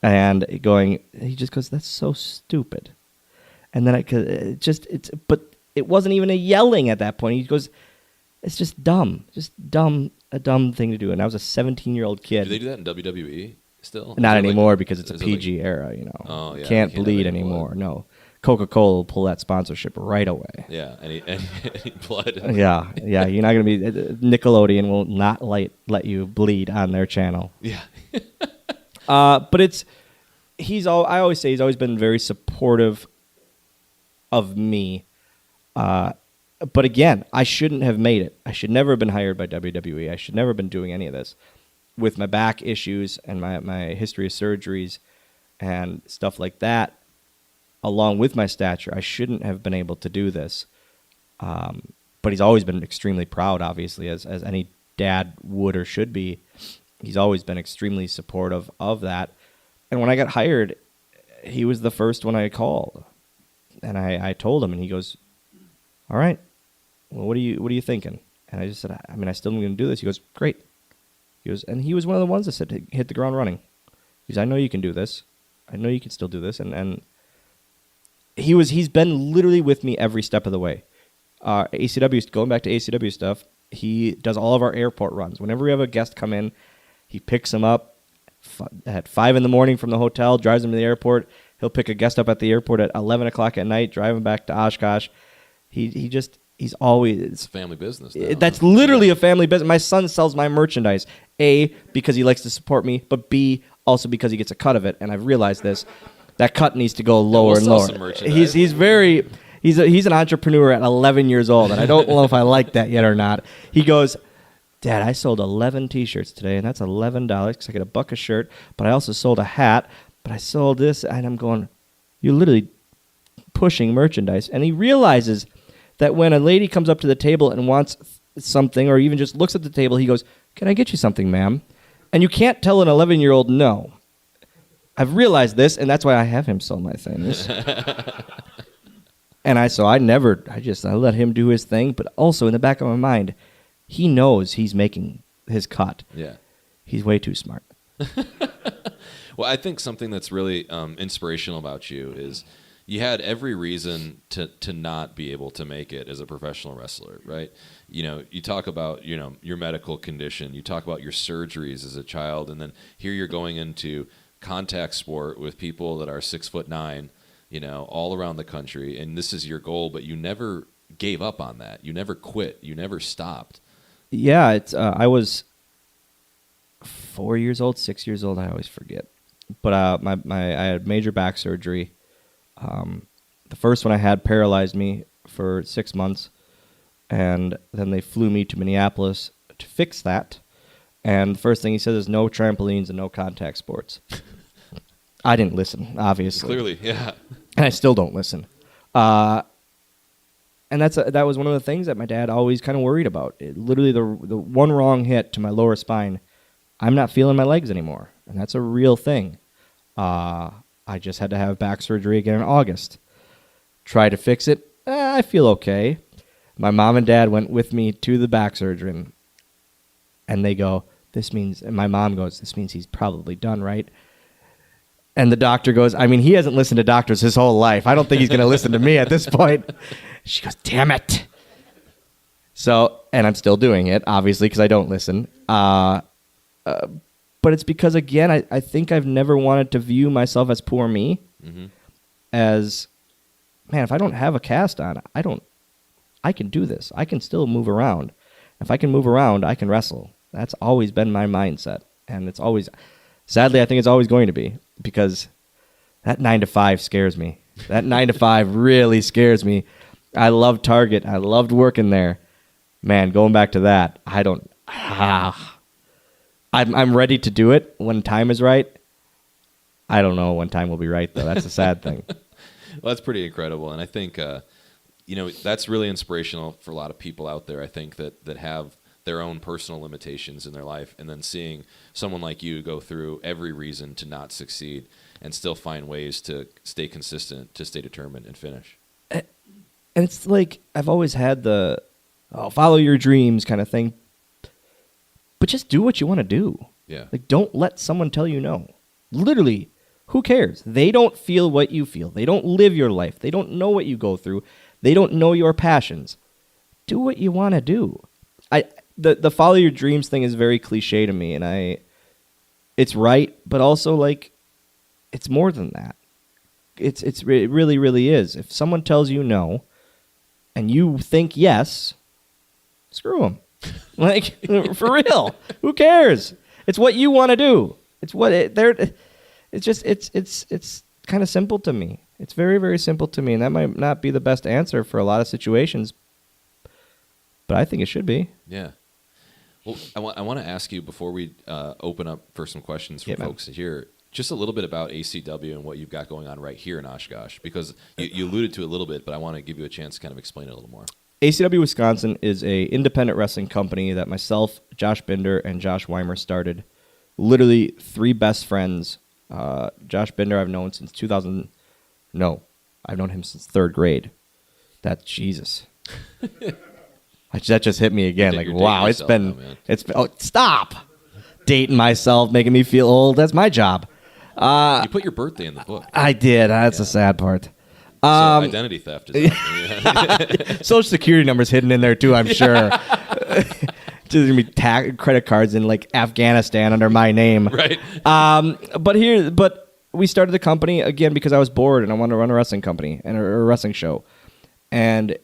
And he just goes, that's so stupid. And then but it wasn't even a yelling at that point. He goes, it's just dumb. A dumb thing to do. And I was a 17-year-old kid. Do they do that in WWE still? Not anymore because it's a PG era, Oh, yeah. Can't bleed anymore. No. Coca-Cola will pull that sponsorship right away. Yeah, any blood. Yeah. You're not going to be. Nickelodeon will not let you bleed on their channel. Yeah. But I always say he's always been very supportive of me. But again, I shouldn't have made it. I should never have been hired by WWE. I should never have been doing any of this. With my back issues and my history of surgeries and stuff like that, along with my stature, I shouldn't have been able to do this. But he's always been extremely proud, obviously, as any dad would or should be. He's always been extremely supportive of that. And when I got hired, he was the first one I called. And I told him, and he goes, all right, well, what are you thinking? And I just said, I still am going to do this. He goes, great. He goes, and he was one of the ones that said, hit the ground running. He goes, I know you can do this. I know you can still do this. And he's been literally with me every step of the way. ACW, going back to ACW stuff, he does all of our airport runs. Whenever we have a guest come in, he picks them up at 5 a.m. from the hotel, drives them to the airport. He'll pick a guest up at the airport at 11 o'clock at night, drive him back to Oshkosh. He's always... It's a family business now. That's literally a family business. My son sells my merchandise, A, because he likes to support me, but B, also because he gets a cut of it, and I've realized this. That cut needs to go lower and lower. He's an entrepreneur at 11 years old, and I don't know if I like that yet or not. He goes, Dad, I sold 11 T-shirts today, and that's $11 because I get $1 a shirt, but I also sold a hat, but I sold this, and I'm going, you're literally pushing merchandise. And he realizes that when a lady comes up to the table and wants something or even just looks at the table, he goes, can I get you something, ma'am? And you can't tell an 11-year-old no. I've realized this, and that's why I have him sell my things. And I let him do his thing, but also in the back of my mind, he knows he's making his cut. Yeah. He's way too smart. Well, I think something that's really inspirational about you is you had every reason to not be able to make it as a professional wrestler, right? You talk about, your medical condition. You talk about your surgeries as a child, and then here you're going into contact sport with people that are 6'9", all around the country, and this is your goal, but you never gave up on that. You never quit. You never stopped. Yeah, I was 4 years old, 6 years old. I always forget. But I had major back surgery. The first one I had paralyzed me for 6 months, and then they flew me to Minneapolis to fix that. And the first thing he said is no trampolines and no contact sports. I didn't listen, obviously. Clearly, yeah. And I still don't listen. And that was one of the things that my dad always kind of worried about. Literally, the one wrong hit to my lower spine, I'm not feeling my legs anymore. And that's a real thing. I just had to have back surgery again in August. Tried to fix it. I feel okay. My mom and dad went with me to the back surgeon. And they go, and my mom goes, this means he's probably done, right? And the doctor goes, he hasn't listened to doctors his whole life. I don't think he's going to listen to me at this point. She goes, damn it. So, and I'm still doing it, obviously, because I don't listen. But it's because, again, I think I've never wanted to view myself as poor me. Mm-hmm. As, man, if I don't have a cast on, I can do this. I can still move around. If I can move around, I can wrestle. That's always been my mindset. And it's always, sadly, I think it's always going to be. because that 9 to 5 scares me. That 9 to 5 really scares me. I love Target. I loved working there. Man, going back to that, I don't. I'm ready to do it when time is right. I don't know when time will be right, though. That's a sad thing. Well, that's pretty incredible, and I think that's really inspirational for a lot of people out there. I think that have their own personal limitations in their life, and then seeing someone like you go through every reason to not succeed and still find ways to stay consistent, to stay determined, and finish. And it's like I've always had the follow your dreams kind of thing, but just do what you want to do. Yeah. Like, don't let someone tell you no. Literally, who cares? They don't feel what you feel. They don't live your life. They don't know what you go through. They don't know your passions. Do what you want to do. The follow your dreams thing is very cliche to me, and it's right, but also like it's more than that. It really, really is. If someone tells you no, and you think yes, screw them. Like, for real, who cares? It's what you want to do. It's what it's kind of simple to me. It's very, very simple to me, and that might not be the best answer for a lot of situations, but I think it should be. Yeah. Well, I want to ask you before we open up for some questions from folks here, just a little bit about ACW and what you've got going on right here in Oshkosh, because you alluded to it a little bit, but I want to give you a chance to kind of explain it a little more. ACW Wisconsin is a independent wrestling company that myself, Josh Binder, and Josh Weimer started. Literally 3 best friends. Josh Binder I've known since 2000. No, I've known him since 3rd grade. That's Jesus. That just hit me again. Like, wow, it's been. Oh, stop dating myself, making me feel old. That's my job. You put your birthday in the book. I did. That's the sad part. So identity theft is Social Security numbers hidden in there too, I'm sure. Just gonna be credit cards in like Afghanistan under my name, right? But we started the company again because I was bored and I wanted to run a wrestling company and a wrestling show, and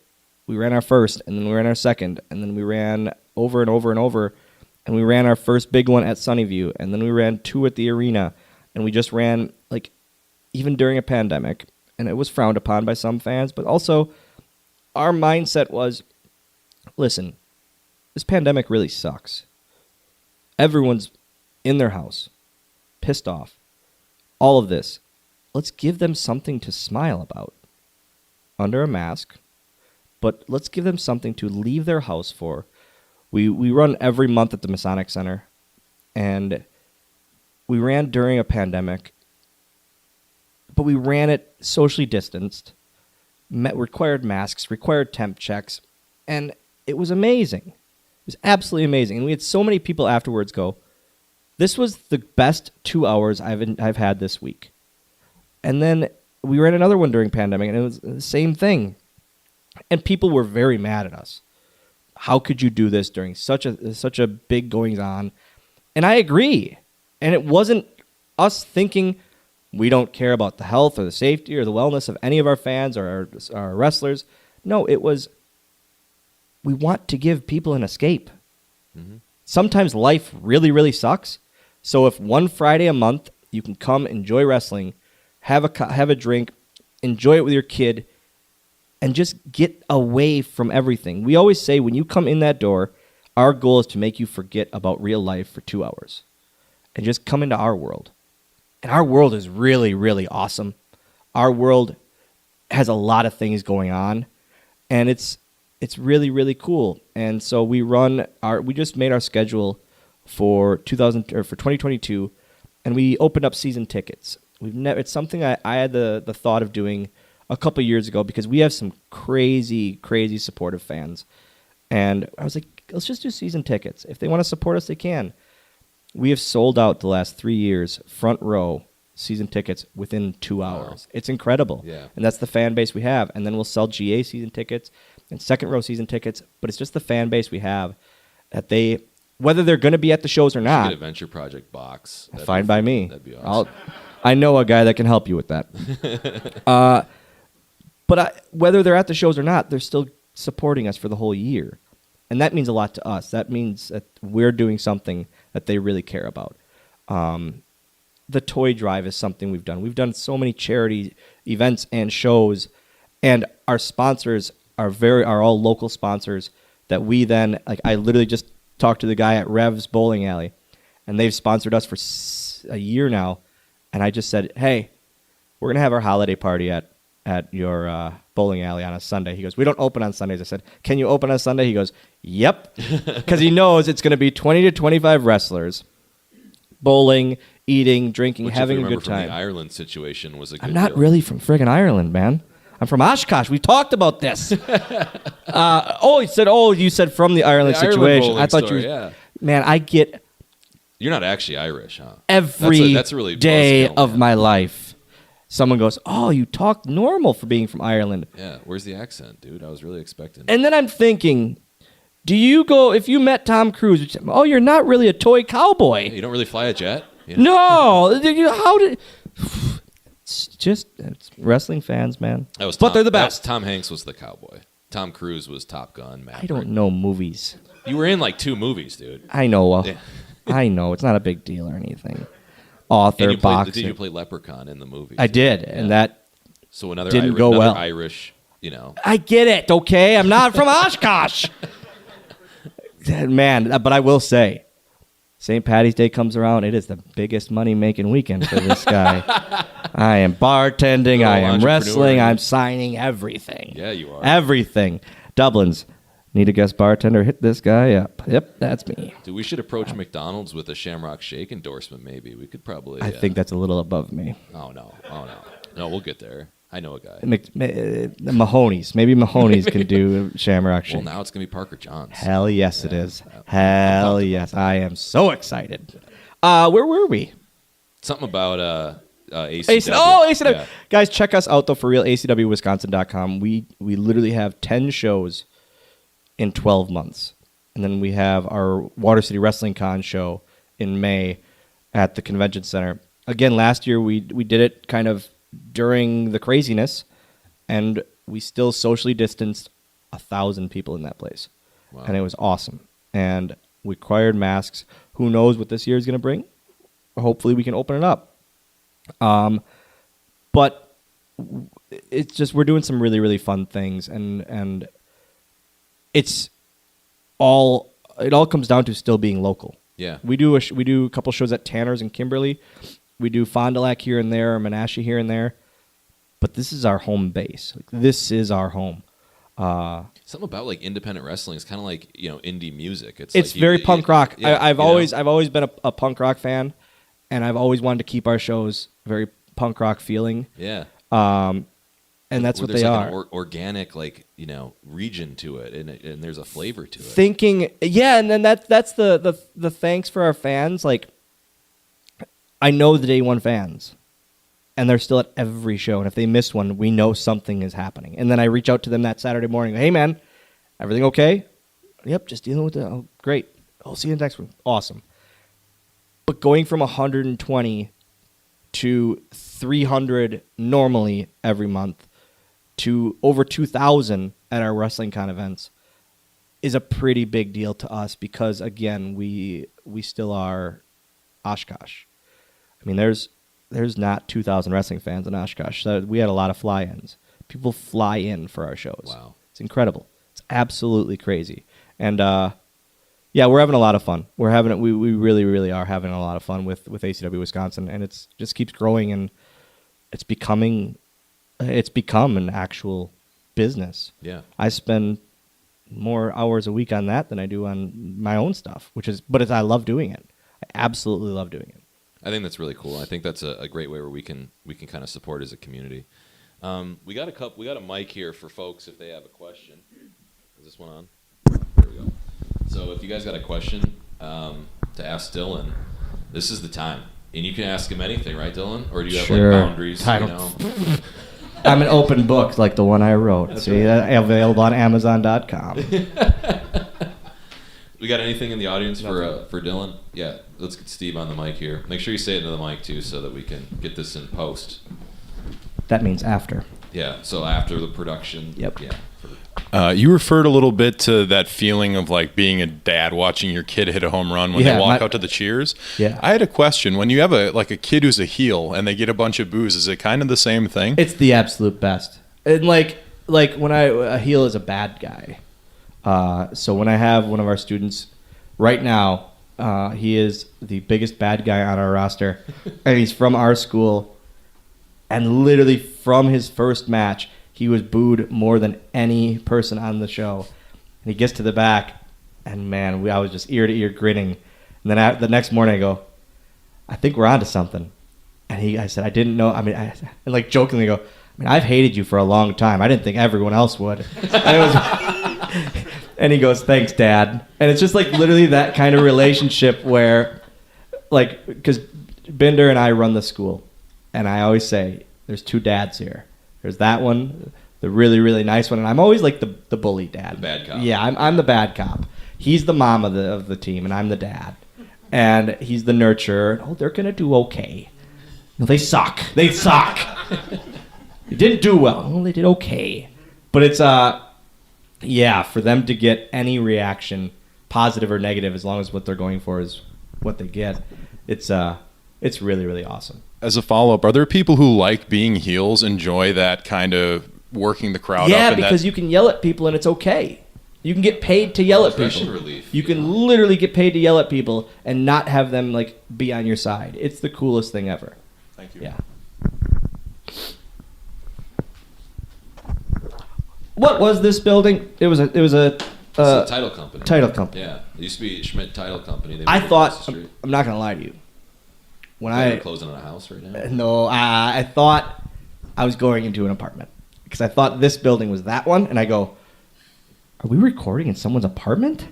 we ran our first, and then we ran our second, and then we ran over and over and over, and we ran our first big one at Sunnyview, and then we ran 2 at the arena, and we just ran like even during a pandemic. And it was frowned upon by some fans, but also our mindset was, listen, this pandemic really sucks. Everyone's in their house, pissed off. All of this. Let's give them something to smile about under a mask, but let's give them something to leave their house for. We run every month at the Masonic Center, and we ran during a pandemic, but we ran it socially distanced, required masks, required temp checks, and it was amazing. It was absolutely amazing. And we had so many people afterwards go, this was the best 2 hours I've had this week. And then we ran another one during pandemic, and it was the same thing. And people were very mad at us. How could you do this during such a big goings on? And I agree. And it wasn't us thinking we don't care about the health or the safety or the wellness of any of our fans or our wrestlers. No, it was we want to give people an escape. Mm-hmm. Sometimes life really, really sucks. So if one Friday a month you can come enjoy wrestling, have a drink, enjoy it with your kid, and just get away from everything. We always say when you come in that door, our goal is to make you forget about real life for 2 hours and just come into our world. And our world is really, really awesome. Our world has a lot of things going on, and it's really, really cool. And so we just made our schedule for 2022, and we opened up season tickets. It's something I had the thought of doing a couple years ago because we have some crazy, crazy supportive fans. And I was like, let's just do season tickets. If they want to support us, they can. We have sold out the last 3 years, front row season tickets within 2 hours. Wow. It's incredible. Yeah. And that's the fan base we have. And then we'll sell GA season tickets and second row season tickets. But it's just the fan base we have that whether they're going to be at the shows or not. Get a Venture Project box. Fine by me. That'd be awesome. I know a guy that can help you with that. But whether they're at the shows or not, they're still supporting us for the whole year. And that means a lot to us. That means that we're doing something that they really care about. And the toy drive is something we've done. We've done so many charity events and shows, and our sponsors are all local sponsors that we then, like, I literally just talked to the guy at Rev's Bowling Alley, and they've sponsored us for a year now, and I just said, hey, we're going to have our holiday party at your bowling alley on a Sunday. He goes, we don't open on Sundays. I said, can you open on Sunday? He goes, yep, because he knows it's going to be 20 to 25 wrestlers, bowling, eating, drinking, Which, having if you a remember good from time. the Ireland situation was a good I'm not deal. really from friggin' Ireland, man. I'm from Oshkosh. We talked about this. He said, you said from the Ireland The Ireland situation. bowling I thought story, you were, yeah. man, I get You're not actually Irish, huh? every that's a really day buzzkill, of man. my life. Someone goes, oh, you talk normal for being from Ireland. Yeah, where's the accent, dude? I was really expecting. And then I'm thinking, do you go, if you met Tom Cruise, you'd say, oh, you're not really a toy cowboy. You don't really fly a jet? Yeah. No. How did... It's wrestling fans, man. That was But they're the best. Tom Hanks was the cowboy. Tom Cruise was Top Gun. Maverick. I don't know movies. You were in like 2 movies, dude. I know. Yeah. I know. It's not a big deal or anything. Author, And boxer. did you play Leprechaun in the movie? I did, and that So another didn't Irish, go well. Irish, you know. I get it. Okay, I'm not from Oshkosh, man. But I will say, St. Patty's Day comes around. It is the biggest money-making weekend for this guy. I am bartending. I am wrestling. I'm signing everything. Yeah, you are. Everything. Dublin's. Need a guest bartender? Hit this guy up. Yep, that's me. Dude, we should approach McDonald's with a Shamrock Shake endorsement. Maybe we could probably. I think that's a little above me. Oh no! No, we'll get there. I know a guy. Mahoney's. Maybe Mahoney's can do Shamrock Shake. Well, now it's gonna be Parker John's. Hell yes, it is. Hell yes. I am so excited. Where were we? Something about ACW. ACW. Yeah. Guys, check us out, though, for real. ACWWisconsin.com. We literally have 10 shows in 12 months. And then we have our Water City Wrestling Con show in May at the Convention Center. Again, last year we did it kind of during the craziness, and we still socially distanced 1,000 people in that place. Wow. And it was awesome. And we required masks. Who knows what this year is going to bring? Hopefully we can open it up. But it's just, we're doing some really, really fun things, and it all comes down to still being local. Yeah. We do a couple shows at Tanner's and Kimberly. We do Fond du Lac here and there, or Menashe here and there. But this is our home base. Like, this is our home. Something about like independent wrestling is kind of like, you know, indie music. It's like very punk rock. Yeah, I've always been a punk rock fan, and I've always wanted to keep our shows very punk rock feeling. Yeah. And that's Where what there's they like are. An organic, like, you know, region to it, and there's a flavor to it. Thinking, yeah, and then that's the thanks for our fans. Like, I know the day one fans, and they're still at every show. And if they miss one, we know something is happening. And then I reach out to them that Saturday morning. Hey, man, everything okay? Yep, just dealing with it. Oh, great. I'll see you next week. Awesome. But going from 120 to 300 normally every month to over 2,000 at our Wrestling Con events is a pretty big deal to us because, again, we still are Oshkosh. I mean, there's not 2,000 wrestling fans in Oshkosh. So we had a lot of fly-ins. People fly in for our shows. Wow. It's incredible. It's absolutely crazy. And yeah, we're having a lot of fun. We really, really are having a lot of fun with ACW Wisconsin, and it's just keeps growing, and it's become an actual business. Yeah. I spend more hours a week on that than I do on my own stuff, but I love doing it. I absolutely love doing it. I think that's really cool. I think that's a great way where we can kind of support as a community. We got a mic here for folks if they have a question. Is this one on? There we go. So if you guys got a question to ask Dylan, this is the time. And you can ask him anything, right, Dylan? Or do you have Sure. like boundaries? I You don't- know? I'm an open book like the one I wrote. See, that available on Amazon.com. We got anything in the audience for Dylan? Yeah, let's get Steve on the mic here. Make sure you say it into the mic too, so that we can get this in post. That means after. Yeah. So after the production. Yep. Yeah. You referred a little bit to that feeling of like being a dad watching your kid hit a home run when Yeah, they walk out to the cheers. Yeah. I had a question. When you have a kid who's a heel and they get a bunch of boos, is it kind of the same thing? It's the absolute best. And like when a heel is a bad guy. So when I have one of our students right now, he is the biggest bad guy on our roster, and he's from our school. And literally from his first match, he was booed more than any person on the show. And he gets to the back, and man, I was just ear to ear grinning. And then the next morning, I go, I think we're onto something. And I said, I didn't know. I mean, I like jokingly go, I've hated you for a long time. I didn't think everyone else would. And he goes, thanks, Dad. And it's just like literally that kind of relationship where, like, because Binder and I run the school. And I always say, there's two dads here. There's that one, the really, really nice one. And I'm always like the bully dad. The bad cop. Yeah, I'm the bad cop. He's the mom of the team, and I'm the dad. And he's the nurturer. Oh, they're going to do okay. No, they suck. They suck. They didn't do well. Oh, they did okay. But it's, yeah, for them to get any reaction, positive or negative, as long as what they're going for is what they get, it's really, really awesome. As a follow-up, are there people who like being heels, enjoy that kind of working the crowd up? Yeah, because you can yell at people and it's okay. You can get paid to yell at Pressure people. relief, You can literally get paid to yell at people and not have them like be on your side. It's the coolest thing ever. Thank you. Yeah. What was this building? It was a It's a title company. title company. Yeah, it used to be Schmidt Title Company. They I moved across thought the street. I'm not gonna lie to you. When They're I closing on a house right now. no, I thought I was going into an apartment because I thought this building was that one, and I go, "Are we recording in someone's apartment?"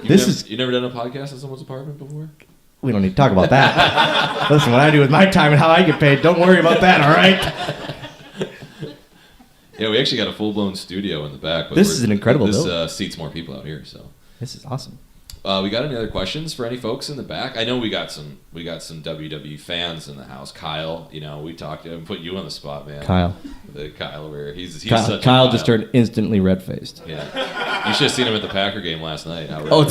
You never done a podcast in someone's apartment before? We don't need to talk about that. Listen, what I do with my time and how I get paid, don't worry about that, all right? Yeah, we actually got a full-blown studio in the back. But This is an incredible building. This seats more people out here, so. This is awesome. We got any other questions for any folks in the back? I know we got some WWE fans in the house. Kyle, we talked to him, put you on the spot, man. Kyle. Kyle over here. He's Kyle, such a Kyle just turned instantly red-faced. Yeah. You should have seen him at the Packer game last night. Oh,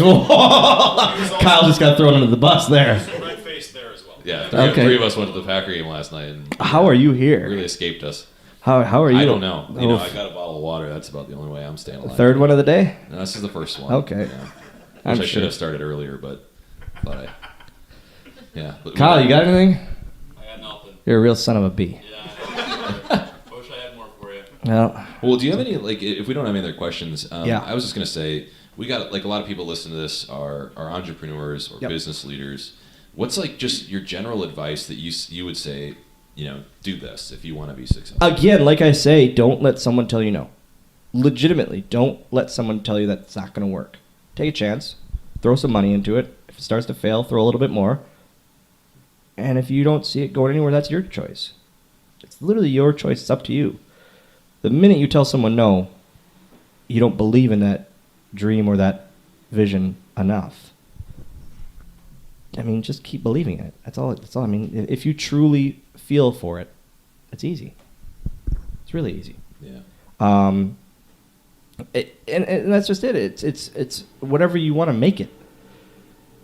Kyle just got thrown under the bus there. Red-faced there as well. Yeah, three of us went to the Packer game last night, and How are you it here? really escaped us. How are you? I don't know. Oh, I got a bottle of water. That's about the only way I'm staying alive. third one of the day? No, this is the first one. Okay. Yeah. I'm Wish I should sure. have started earlier, but yeah. But Kyle, you got anything? I got nothing. You're a real son of a bee. Yeah. Wish I had more for you. Well, do you have any, like, if we don't have any other questions, Yeah. I was just going to say, we got, like, a lot of people listening to this are entrepreneurs or Yep. business leaders. What's, like, just your general advice that you would say, do this if you want to be successful? Again, like I say, don't let someone tell you no. Legitimately, don't let someone tell you that it's not going to work. Take a chance. Throw some money into it. If it starts to fail, throw a little bit more. And if you don't see it going anywhere, that's your choice. It's literally your choice. It's up to you. The minute you tell someone no, you don't believe in that dream or that vision enough. I mean, just keep believing in it. That's all. I mean, if you truly feel for it, it's easy. It's really easy. Yeah. And that's just it. It's whatever you want to make it.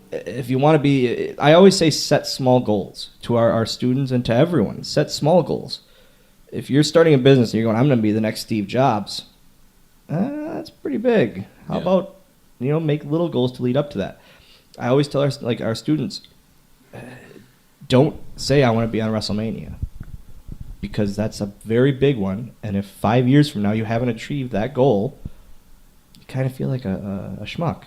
If you want to be, I always say set small goals to our students and to everyone. Set small goals. If you're starting a business and you're going, I'm going to be the next Steve Jobs, that's pretty big. How about, make little goals to lead up to that? I always tell our students, don't say I want to be on WrestleMania, because that's a very big one. And if 5 years from now you haven't achieved that goal, you kind of feel like a schmuck.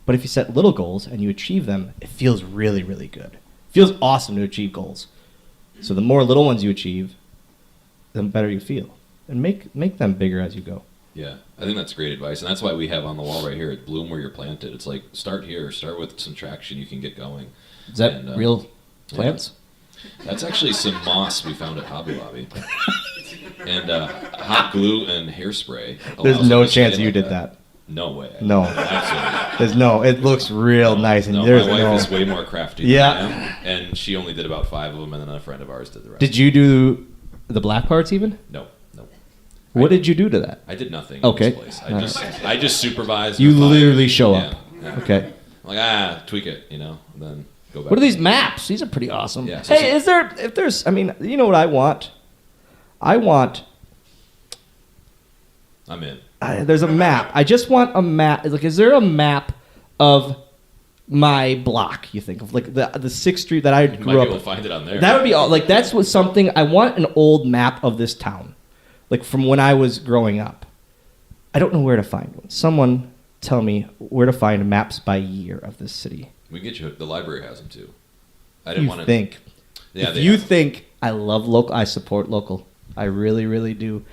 But if you set little goals and you achieve them, it feels really, really good. It feels awesome to achieve goals. So the more little ones you achieve, the better you feel. And make them bigger as you go. Yeah, I think that's great advice, and that's why we have on the wall right here, bloom where you're planted. It's like, start here, start with some traction, you can get going. Is that real plants? Yeah. That's actually some moss we found at Hobby Lobby. And hot glue and hairspray. There's no chance you did that. No way. No. Absolutely. It looks real nice. And No, there's my wife no. is way more crafty Yeah. than I am, and she only did about 5 of them, and then a friend of ours did the rest. Did you do the black parts even? No. What did you do to that? I did nothing. Okay. In this place. I just supervised. You the fire. literally show up. Yeah. Okay. I'm like, tweak it, and then go back. What are these maps? These are pretty awesome. Yeah, so hey, I mean, you know what I want? I'm in. There's a map. I just want a map. Like, is there a map of my block? You think of like the 6th Street that I You might grew be up. able to find it on there. That would be all. Like, that's what something I want, an old map of this town, like from when I was growing up. I don't know where to find one. Someone tell me where to find maps by year of this city. We can get you. The library has them too. I You didn't want to think? Yeah, If they you have. think I love local, I support local. I really, really do.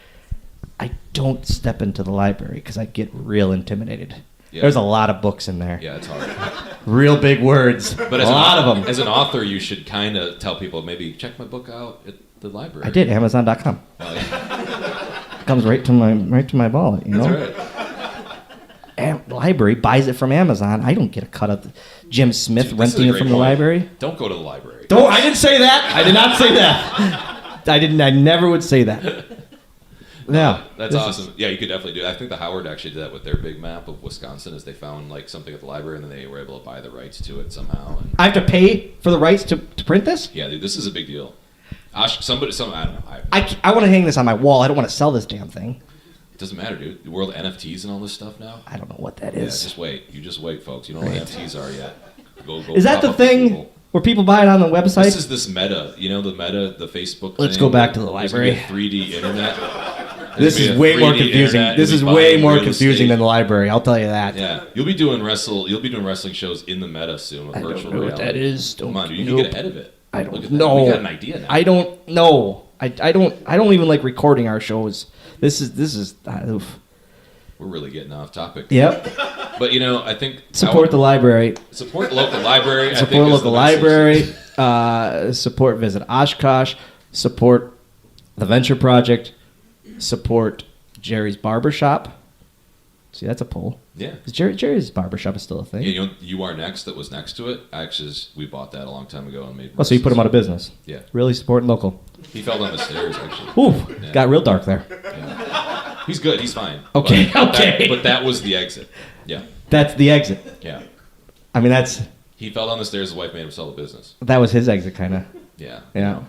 I don't step into the library because I get real intimidated. Yeah. There's a lot of books in there. Yeah, it's hard. Real big words. But a lot of them. As an author, you should kind of tell people maybe check my book out at the library. I did. Amazon.com. Oh, yeah. Comes right to my wallet. You know. That's right. Library buys it from Amazon. I don't get a cut of Jim Smith Dude, this is a renting it great from the point. library. Don't go to the library. Don't. I didn't say that. I did not say that. I didn't. I never would say that. Yeah, That's this awesome. Yeah, you could definitely do it. I think the Howard actually did that with their big map of Wisconsin, as they found like something at the library and then they were able to buy the rights to it somehow. And I have to pay for the rights to print this. yeah, dude, this is a big deal. I don't know. I want to hang this on my wall. I don't want to sell this damn thing. It doesn't matter, dude. The world NFTs and all this stuff now. I don't know what that Yeah, is. just wait. You just wait, folks. You don't know what NFTs are yet. Go Is that pop the up thing Google. where people buy it on the website? This is this Meta. You know the Meta, the Facebook. Let's thing? go back to the There's gonna be library. a 3D internet. This There's is gonna be a way more 3D confusing. internet. This You'll is be way buying more real confusing estate. than the library. I'll tell you that. Yeah, you'll be doing wrestling shows in the Meta soon with I don't virtual know what reality. that is. Come on, dude, you Nope. can get ahead of it. I Look don't at that. know. We got an idea now. I don't know. I don't even like recording our shows. This is. Oof. We're really getting off topic. Yep. But I think Support the library. support local library. I think Support is local the message. library. Support Visit Oshkosh. Support the Venture Project. Support Jerry's Barbershop. See, that's a poll. Yeah. Is Jerry's Barbershop is still a thing? Yeah, You Are Next that was next to it. Actually, we bought that a long time ago and made. Oh, so you put him out of business. Yeah. Really supporting local. He fell down the stairs actually. Ooh, Yeah. got real dark there. He's good. He's fine. Okay, okay. But that was the exit. Yeah. That's the exit. Yeah. I mean, that's He fell down the stairs. His wife made him sell the business. that was his exit, kind of. Yeah. Yeah.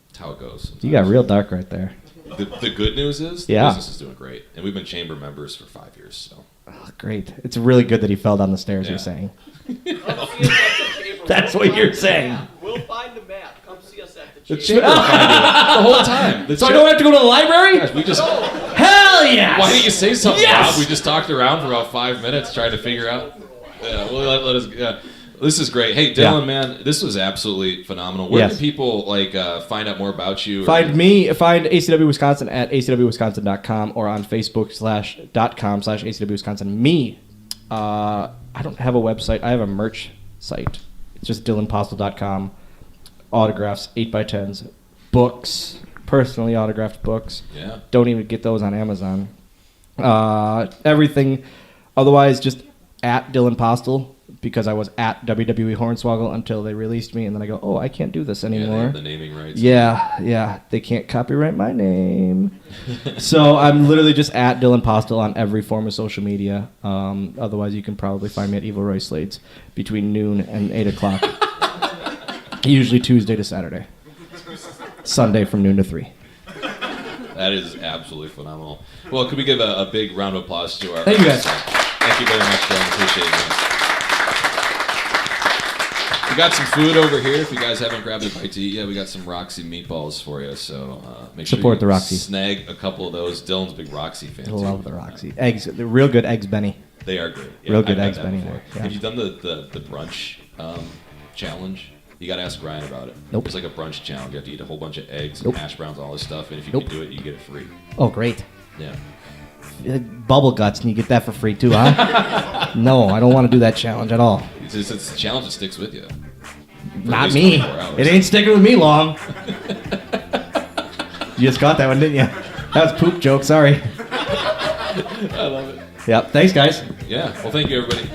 That's how it goes. Sometimes. You got real dark right there. The good news is the Yeah. business is doing great, and we've been chamber members for 5 years. So Oh, great. It's really good that he fell down the stairs. Yeah. You're saying. That's what you're saying. We'll find the map. Come see us at the the chamber. chamber will find it the whole time. So I don't have to go to the library? Gosh, we just. Hell yes! Why didn't you say something, Yes! Bob? We just talked around for about 5 minutes trying to figure out. Yeah, well, let us. Yeah. This is great. Hey, Dylan, man, this was absolutely phenomenal. Where Yes. can people find out more about you? Find ACW Wisconsin at acwwisconsin.com or on Facebook.com/ACW Me. I don't have a website. I have a merch site. It's just dylanpostle.com. Autographs, 8x10s, books, personally autographed books. Yeah. Don't even get those on Amazon. Everything. Otherwise, just at Dylan Postle, because I was at WWE Hornswoggle until they released me, and then I go, oh, I can't do this Yeah, they anymore. have the naming rights. Yeah, they can't copyright my name. So I'm literally just at Dylan Postle on every form of social media. Otherwise, you can probably find me at Evil Roy Slades between noon and 8 o'clock. Usually Tuesday to Saturday. Sunday from noon to 3. That is absolutely phenomenal. Well, could we give a big round of applause to our Thank you, guys. Thank you very much, Dylan. Appreciate it, man. We got some food over here. If you guys haven't grabbed a bite to eat yet, we got some Roxy meatballs for you. So make sure Support you the Roxy. snag a couple of those. Dylan's a big Roxy fan. I too. love the Roxy. Eggs, they're real good eggs, Benny. They are great. Real good I've had eggs, that Benny, before. there, yeah. Have you done the brunch challenge? You got to ask Ryan about it. Nope. It's like a brunch challenge. You have to eat a whole bunch of eggs Nope. and hash browns, all this stuff, and if you Nope. can do it, you get it free. Oh, great. Yeah. Bubble guts, and you get that for free too, huh? No, I don't want to do that challenge at all. It's a challenge that sticks with you. For Not at me. least 24 hours. It ain't sticking with me long. You just got that one, didn't you? That was poop joke. Sorry. I love it. Yep. Thanks, guys. Yeah. Well, thank you, everybody.